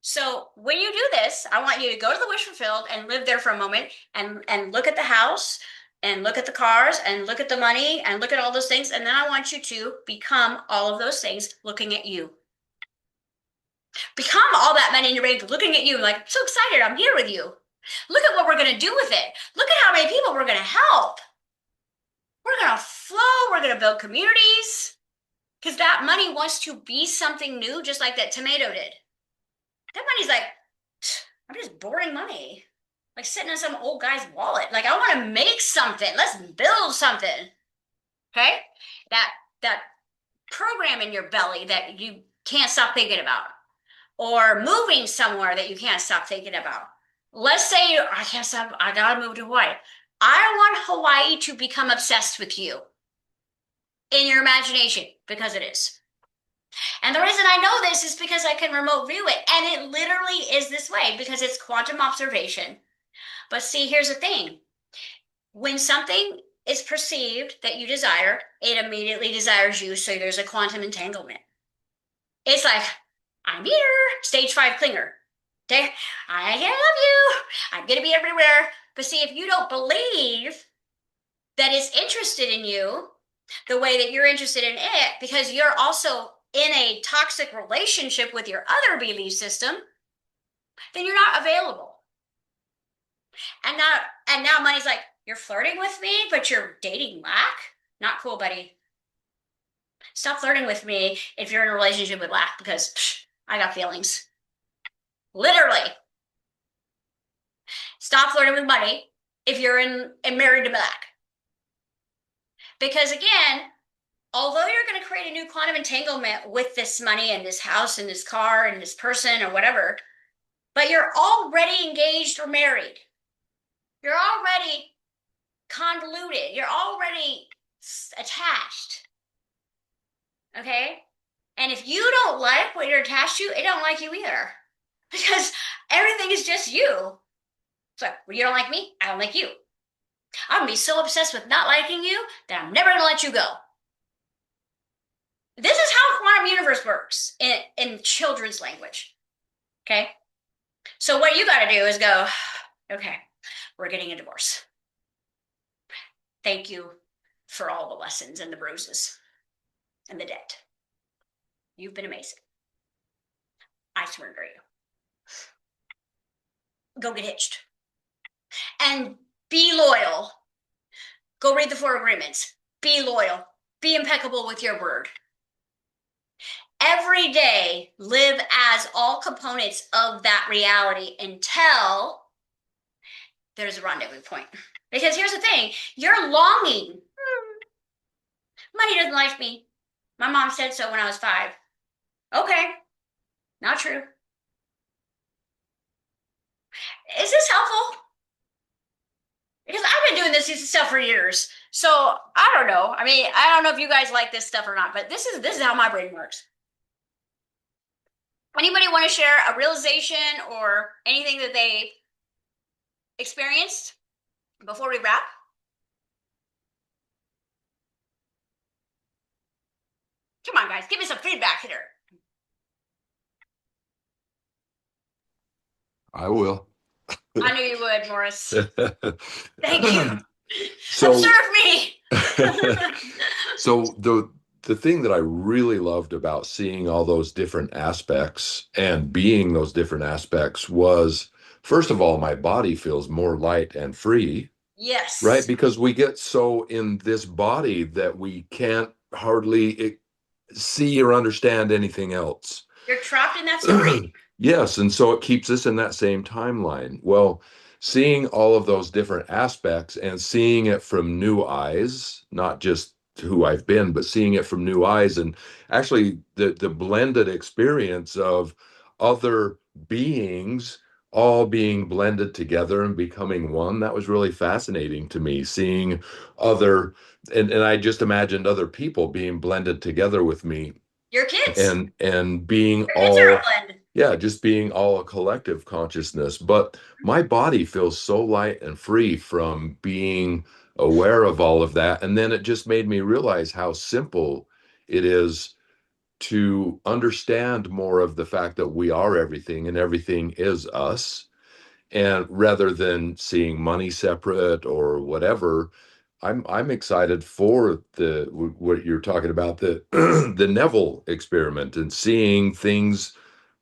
So when you do this, I want you to go to the wish fulfilled and live there for a moment and look at the house and look at the cars and look at the money and look at all those things. And then I want you to become all of those things looking at you. Become all that money in your bank looking at you like, I'm so excited, I'm here with you. Look at what we're going to do with it. Look at how many people we're going to help. We're going to flow. We're going to build communities because that money wants to be something new, just like that tomato did. That money's like, I'm just boring money, like sitting in some old guy's wallet. Like I want to make something. Let's build something. Okay, that program in your belly that you can't stop thinking about, or moving somewhere that you can't stop thinking about. Let's say I can't stop. I gotta move to Hawaii. I want Hawaii to become obsessed with you in your imagination because it is. And the reason I know this is because I can remote view it. And it literally is this way because it's quantum observation. But see, here's the thing. When something is perceived that you desire, it immediately desires you. So there's a quantum entanglement. It's like, I'm here, stage 5 clinger. Okay? I love you. I'm going to be everywhere. But see, if you don't believe that it's interested in you the way that you're interested in it, because you're also in a toxic relationship with your other belief system, then you're not available. And now money's like, you're flirting with me, but you're dating lack? Not cool, buddy. Stop flirting with me if you're in a relationship with lack because I got feelings. Literally. Stop flirting with money if you're in married to lack. Because again, although you're going to create a new quantum entanglement with this money and this house and this car and this person or whatever, but you're already engaged or married. You're already convoluted. You're already attached. Okay? And if you don't like what you're attached to, it don't like you either. Because everything is just you. So you don't like me, I don't like you. I'm gonna be so obsessed with not liking you that I'm never gonna let you go. This is how quantum universe works in children's language. Okay? So what you gotta do is go, okay, we're getting a divorce. Thank you for all the lessons and the bruises and the debt. You've been amazing. I surrender you. Go get hitched. And be loyal. Go read the 4 agreements. Be loyal. Be impeccable with your word. Every day, live as all components of that reality until there's a rendezvous point. Because here's the thing, you're longing. Money doesn't like me. My mom said so when I was 5. Okay, not true. Is this helpful? Because I've been doing this stuff for years. So I don't know. I mean, I don't know if you guys like this stuff or not, but this is how my brain works. Anybody want to share a realization or anything that they experienced before we wrap? Come on, guys, give me some feedback here. I will. I knew you would, Morris. Thank you. So, Observe me. so the thing that I really loved about seeing all those different aspects and being those different aspects was, first of all, my body feels more light and free, right? Yes. Because we get so in this body that we can't hardly see or understand anything else. You're trapped in that story. Yes, and so it keeps us in that same timeline. Well, seeing all of those different aspects and seeing it from new eyes, not just who I've been, but seeing it from new eyes, and actually the blended experience of other beings all being blended together and becoming one. That was really fascinating to me, seeing other, and I just imagined other people being blended together with me, Your kids. and being Your kids are a all, blend. yeah, just being all a collective consciousness. But my body feels so light and free from being aware of all of that. And then it just made me realize how simple it is to understand more of the fact that we are everything and everything is us. And rather than seeing money separate or whatever, I'm excited for the what you're talking about, the the Neville experiment, and seeing things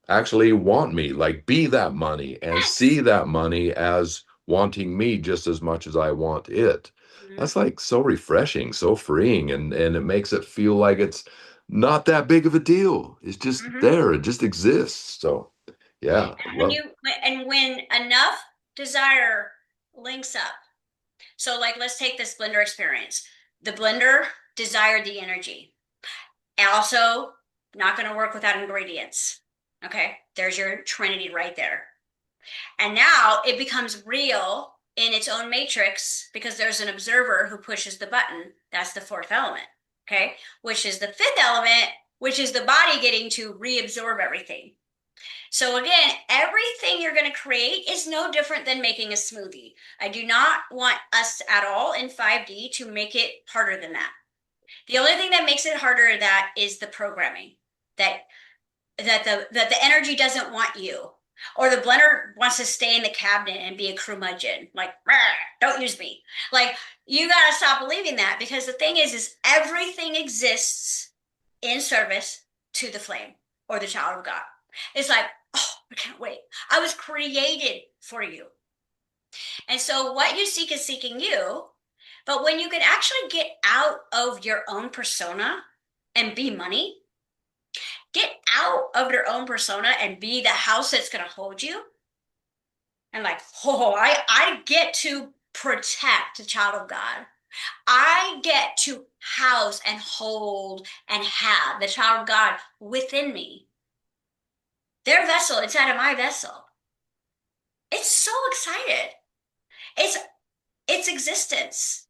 actually want me, like be that money and see Yes. that money as wanting me just as much as I want it. Hmm. That's like so refreshing, so freeing, and it makes it feel like it's not that big of a deal. It's just Hmm. there, it just exists. So yeah, And love. you and when enough desire links up. So like let's take this blender experience. The blender desired the energy. Also, not going to work without ingredients. Okay? There's your trinity right there. And now it becomes real in its own matrix because there's an observer who pushes the button. That's the fourth element. Okay? Which is the fifth element, which is the body getting to reabsorb everything. So again, everything you're going to create is no different than making a smoothie. I do not want us at all in 5D to make it harder than that. The only thing that makes it harder than that is the programming. That that the energy doesn't want you. Or the blender wants to stay in the cabinet and be a curmudgeon. Like, don't use me. Like, you gotta stop believing that because the thing is everything exists in service to the flame or the child of God. It's like, oh, I can't wait. I was created for you. And so what you seek is seeking you. But when you can actually get out of your own persona and be money, get out of your own persona and be the house that's going to hold you. And like, oh, I get to protect the child of God. I get to house and hold and have the child of God within me. Their vessel inside of my vessel. It's so excited. It's its existence.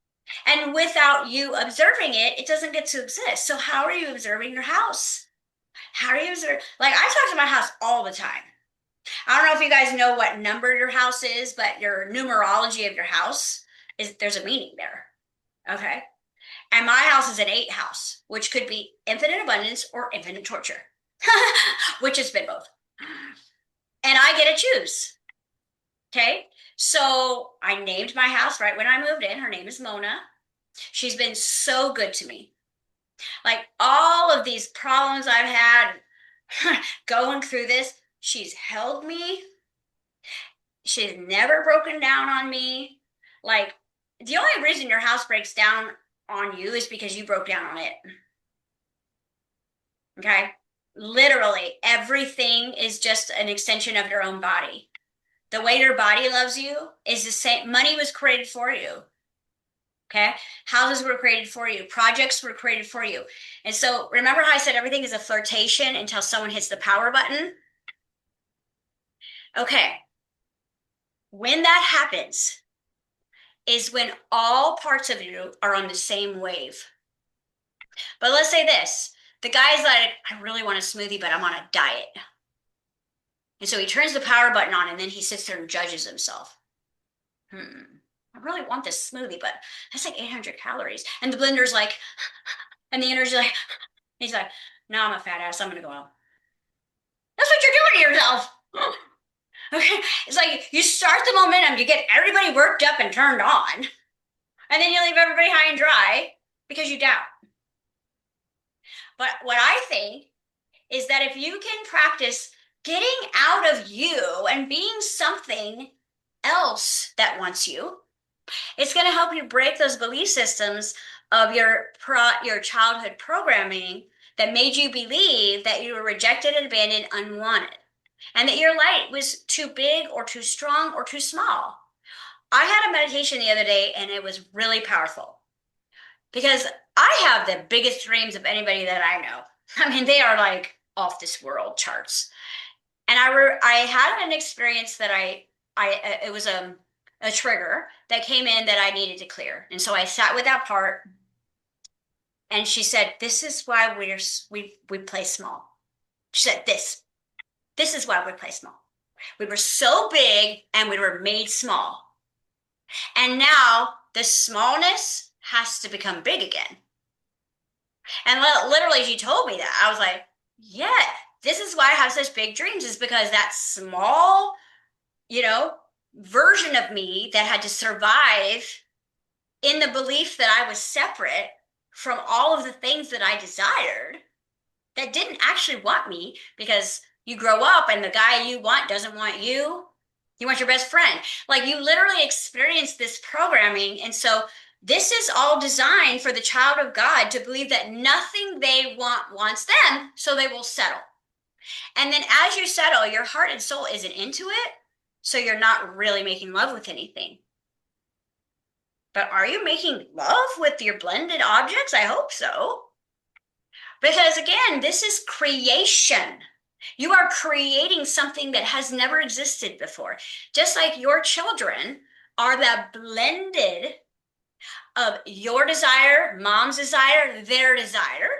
And without you observing it, it doesn't get to exist. So how are you observing your house? How are you observing? Like I talk to my house all the time. I don't know if you guys know what number your house is, but your numerology of your house is there's a meaning there. Okay. And my house is an 8 house, which could be infinite abundance or infinite torture, which has been both. And I get to choose. Okay. So I named my house right when I moved in. Her name is Mona. She's been so good to me. Like all of these problems I've had going through this, she's held me. She's never broken down on me. Like, the only reason your house breaks down on you is because you broke down on it. Okay? Literally, everything is just an extension of your own body. The way your body loves you is the same. Money was created for you. Okay? Houses were created for you. Projects were created for you. And so, remember how I said everything is a flirtation until someone hits the power button? Okay. When that happens, is when all parts of you are on the same wave. But let's say this the guy's like, I really want a smoothie, but I'm on a diet. And so he turns the power button on and then he sits there and judges himself. I really want this smoothie, but that's like 800 calories. And the blender's like, and the energy's like, he's like, no, I'm a fat ass. I'm going to go out. That's what you're doing to yourself. Okay. It's like you start the momentum, you get everybody worked up and turned on, and then you leave everybody high and dry because you doubt. But what I think is that if you can practice getting out of you and being something else that wants you, it's going to help you break those belief systems of your childhood programming that made you believe that you were rejected, abandoned, unwanted, and that your light was too big or too strong or too small. I had a meditation the other day and it was really powerful because I have the biggest dreams of anybody that I know. I mean, they are like off this world charts. And I had an experience that it was a trigger that came in that I needed to clear. And so I sat with that part and she said, "This is why we play small." She said, "This is why we play small. We were so big and we were made small. And now the smallness has to become big again." And literally, she told me that. I was like, "Yeah, this is why I have such big dreams, is because that small, you know, version of me that had to survive in the belief that I was separate from all of the things that I desired that didn't actually want me, because you grow up and the guy you want doesn't want you. You want your best friend. Like, you literally experience this programming. And so this is all designed for the child of God to believe that nothing they want wants them, so they will settle. And then as you settle, your heart and soul isn't into it. So you're not really making love with anything. But are you making love with your blended objects? I hope so. Because again, this is creation. You are creating something that has never existed before. Just like your children are the blended of your desire, mom's desire, their desire,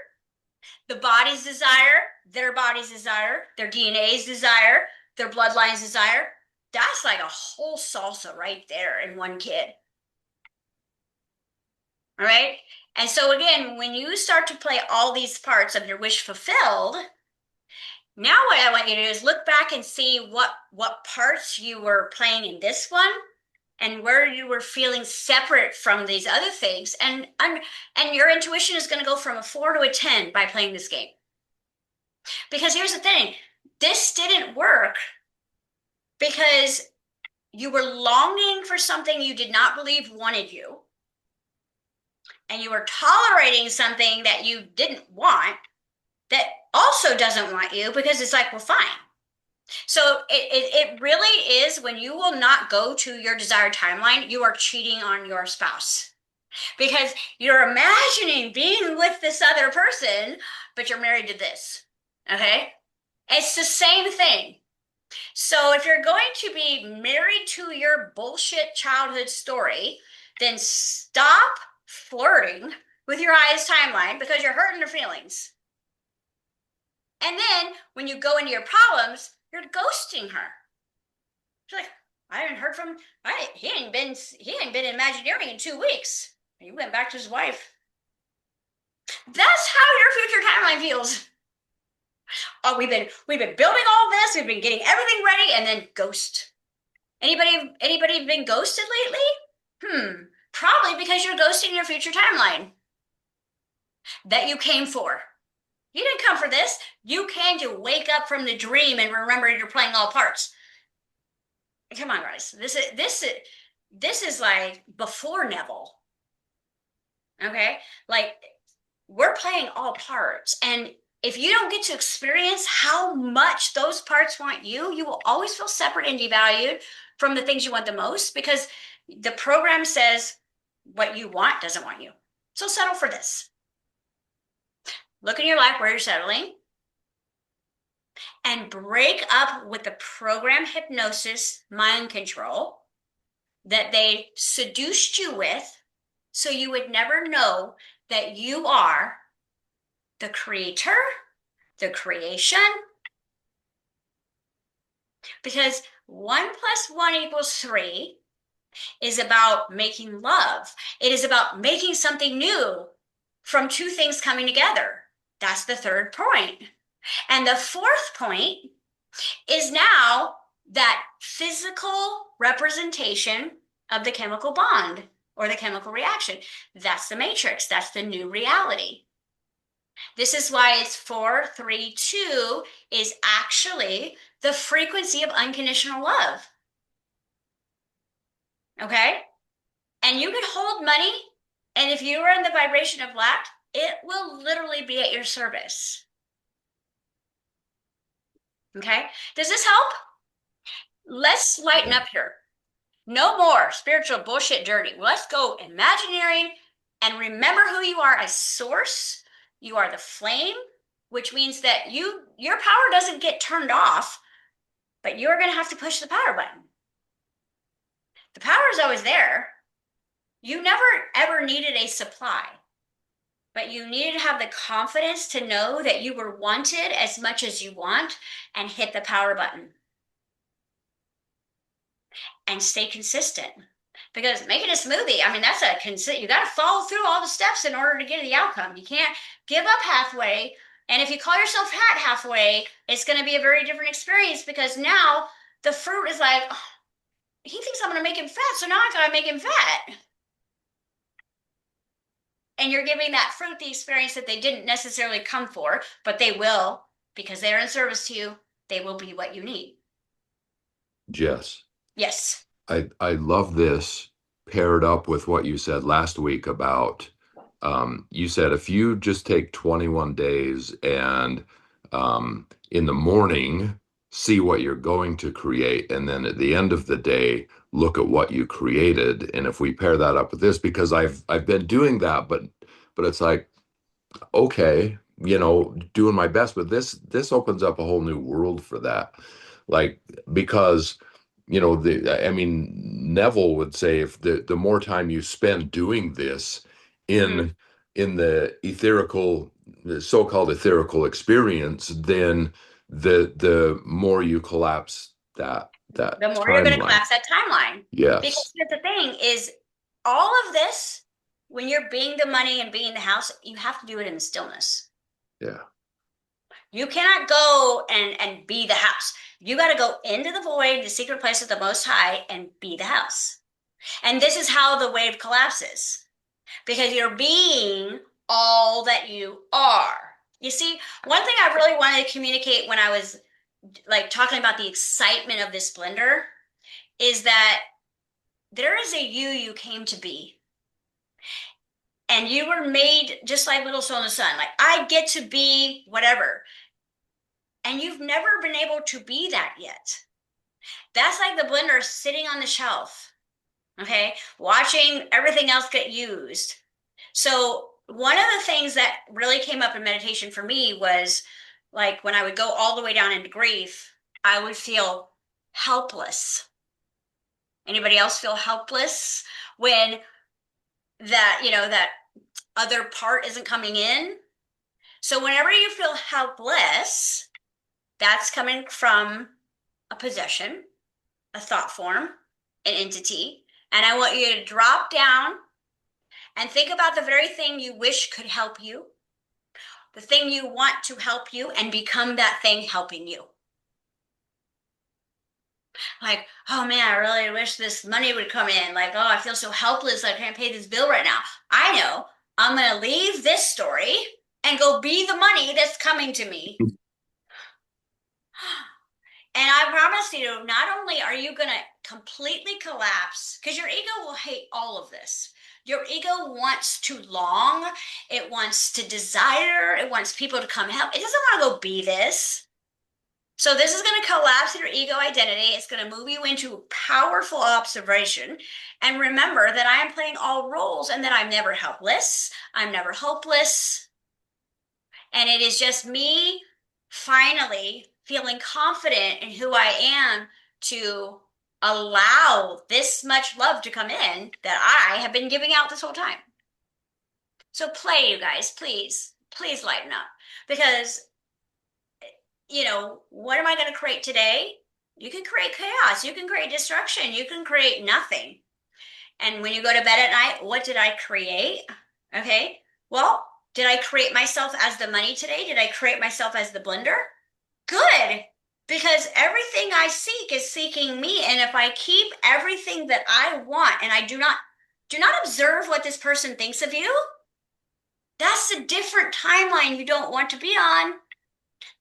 the body's desire, their body's desire, their DNA's desire, their bloodline's desire. That's like a whole salsa right there in one kid. All right. And so again, when you start to play all these parts of your wish fulfilled, now what I want you to do is look back and see what parts you were playing in this one and where you were feeling separate from these other things. And your intuition is going to go from a 4 to a 10 by playing this game. Because here's the thing, this didn't work because you were longing for something you did not believe wanted you, and you were tolerating something that you didn't want that also doesn't want you, because it's like, well, fine. So it really is, when you will not go to your desired timeline, you are cheating on your spouse, because you're imagining being with this other person, but you're married to this. Okay? It's the same thing. So if you're going to be married to your bullshit childhood story, then stop flirting with your highest timeline, because you're hurting their feelings. And then when you go into your problems, you're ghosting her. She's like, I haven't heard from, he ain't been in Imagineering in 2 weeks. He went back to his wife. That's how your future timeline feels. Oh, we've been building all this, we've been getting everything ready, and then ghost. Anybody been ghosted lately? Probably because you're ghosting your future timeline that you came for. You didn't come for this. You came to wake up from the dream and remember you're playing all parts. Come on, guys. This is like before Neville. Okay? Like, we're playing all parts. And if you don't get to experience how much those parts want you, you will always feel separate and devalued from the things you want the most, because the program says what you want doesn't want you. So settle for this. Look in your life where you're settling and break up with the program hypnosis mind control that they seduced you with, so you would never know that you are the creator, the creation. Because 1 + 1 = 3 is about making love. It is about making something new from two things coming together. That's the third point. And the fourth point is now that physical representation of the chemical bond or the chemical reaction. That's the matrix. That's the new reality. This is why it's 432 is actually the frequency of unconditional love. Okay? And you can hold money, and if you are in the vibration of lack, it will literally be at your service. Okay? Does this help? Let's lighten up here. No more spiritual bullshit journey. Let's go imaginary and remember who you are as source. You are the flame, which means that your power doesn't get turned off, but you're going to have to push the power button. The power is always there. You never ever needed a supply, but you needed to have the confidence to know that you were wanted as much as you want and hit the power button and stay consistent. Because making a smoothie, I mean, you got to follow through all the steps in order to get to the outcome. You can't give up halfway. And if you call yourself fat halfway, it's going to be a very different experience because now the fruit is like, oh, he thinks I'm going to make him fat, so now I got to make him fat. And you're giving that fruit the experience that they didn't necessarily come for, but they will because they're in service to you. They will be what you need. Jess, Yes. I love this paired up with what you said last week about you said if you just take 21 days and in the morning see what you're going to create, and then at the end of the day look at what you created. And if we pair that up with this, because I've been doing that, but it's like, okay, doing my best, but this opens up a whole new world for that. Like, because I mean, Neville would say if the more time you spend doing this Mm-hmm. in the the so-called etherical experience, then the more you collapse that The more you're going to timeline. collapse that timeline. Yes. Because here's the thing is all of this, when you're being the money and being the house, you have to do it in the stillness. Yeah. You cannot go and be the house. You got to go into the void, the secret place of the Most High, and be the house. And this is how the wave collapses because you're being all that you are. You see, one thing I really wanted to communicate when I was like talking about the excitement of this blender is that there is a you came to be. And you were made just like little soul in the sun. Like, I get to be whatever. And you've never been able to be that yet. That's like the blender sitting on the shelf, okay, watching everything else get used. So, one of the things that really came up in meditation for me was like when I would go all the way down into grief, I would feel helpless. Anybody else feel helpless when that other part isn't coming in? So whenever you feel helpless, that's coming from a possession, a thought form, an entity. And I want you to drop down and think about the very thing you wish could help you, the thing you want to help you, and become that thing helping you. Like, oh man, I really wish this money would come in. Like, oh, I feel so helpless. I can't pay this bill right now. I know I'm going to leave this story and go be the money that's coming to me. And I promise you, not only are you going to completely collapse, because your ego will hate all of this. Your ego wants to long, it wants to desire, it wants people to come help. It doesn't want to go be this. So this is going to collapse your ego identity. It's going to move you into powerful observation. And remember that I am playing all roles and that I'm never helpless. I'm never hopeless. And it is just me finally feeling confident in who I am to allow this much love to come in that I have been giving out this whole time. So play, you guys, please, please lighten up because what am I going to create today? You can create chaos. You can create destruction. You can create nothing. And when you go to bed at night, what did I create? Okay. Well, did I create myself as the money today? Did I create myself as the blender? Good. Because everything I seek is seeking me. And if I keep everything that I want and I do not observe what this person thinks of you, that's a different timeline you don't want to be on.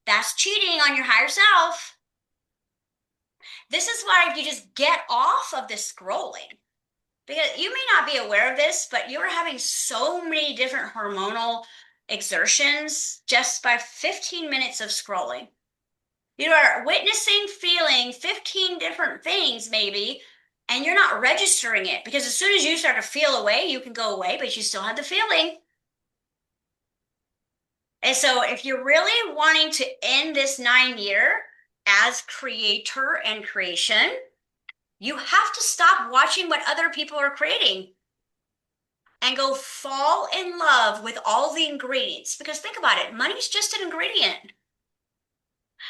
That's cheating on your higher self. This is why you just get off of this scrolling. Because you may not be aware of this, but you're having so many different hormonal exertions just by 15 minutes of scrolling. You are witnessing, feeling 15 different things, maybe, and you're not registering it because as soon as you start to feel away, you can go away, but you still have the feeling. And so if you're really wanting to end this 9 year as creator and creation, you have to stop watching what other people are creating and go fall in love with all the ingredients. Because think about it, money's just an ingredient.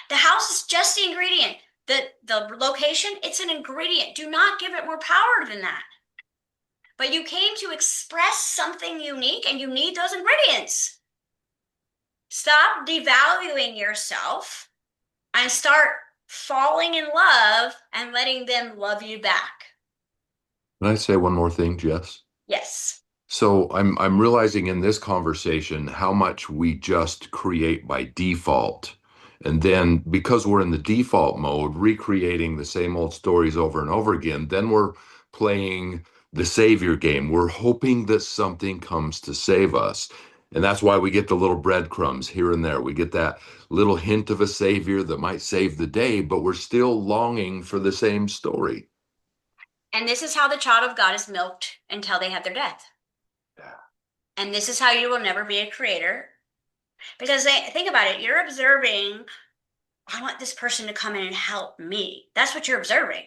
The house is just the ingredient. The location, it's an ingredient. Do not give it more power than that. But you came to express something unique and you need those ingredients. Stop devaluing yourself and start falling in love and letting them love you back. Can I say one more thing, Jess? Yes. So I'm realizing in this conversation how much we just create by default. And then because we're in the default mode, recreating the same old stories over and over again, then we're playing the savior game. We're hoping that something comes to save us. And that's why we get the little breadcrumbs here and there. We get that little hint of a savior that might save the day, but we're still longing for the same story. And this is how the child of God is milked until they have their death. And this is how you will never be a creator. Because think about it, you're observing, I want this person to come in and help me. That's what you're observing.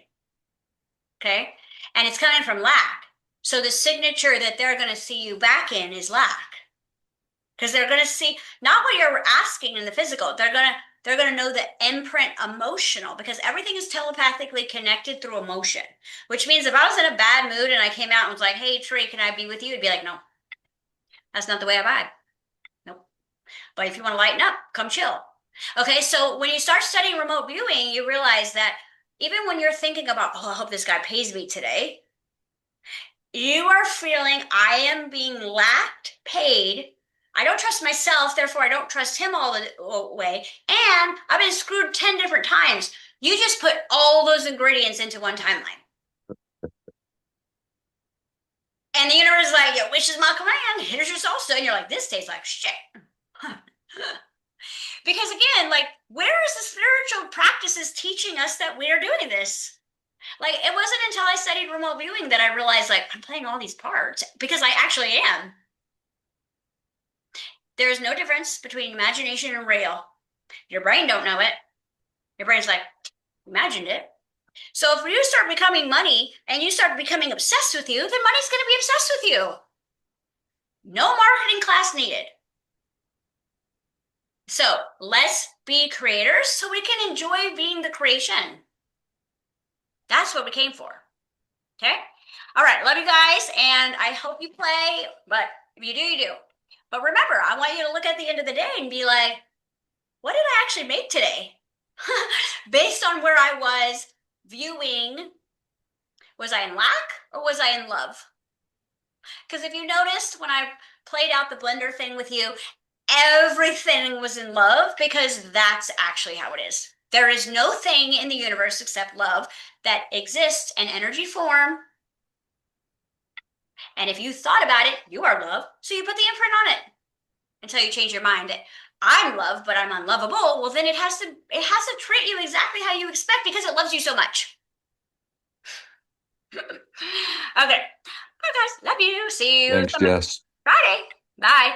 Okay. And it's coming from lack. So the signature that they're going to see you back in is lack. Because they're going to see not what you're asking in the physical. They're going to know the imprint emotional because everything is telepathically connected through emotion. Which means if I was in a bad mood and I came out and was like, "Hey Tree, can I be with you?" It'd be like, "No, that's not the way I vibe. Nope. But if you want to lighten up, come chill." Okay, so when you start studying remote viewing, you realize that even when you're thinking about, "Oh, I hope this guy pays me today," you are feeling, "I am being lacked, paid. I don't trust myself, therefore I don't trust him all the way. And I've been screwed 10 different times." You just put all those ingredients into one timeline. And the universe is like, "Your wish is my command. Here's your salsa." And you're like, "This tastes like shit." Because again, like, where is the spiritual practices teaching us that we are doing this? Like, it wasn't until I studied remote viewing that I realized, like, I'm playing all these parts because I actually am. There is no difference between imagination and real. Your brain don't know it. Your brain's like, imagined it. So if you start becoming money and you start becoming obsessed with you, then money's going to be obsessed with you. No marketing class needed. So let's be creators so we can enjoy being the creation. That's what we came for. Okay? All right. Love you guys. And I hope you play. But if you do, you do. But remember, I want you to look at the end of the day and be like, what did I actually make today? Based on where I was viewing, was I in lack or was I in love? Because if you noticed when I played out the blender thing with you, everything was in love because that's actually how it is. There is no thing in the universe except love that exists in energy form. And if you thought about it, you are love. So you put the imprint on it until you change your mind that I'm love, but I'm unlovable. Well, then it has to treat you exactly how you expect because it loves you so much. Okay. Bye guys. Love you. See you Thanks, Jess. Friday. Bye.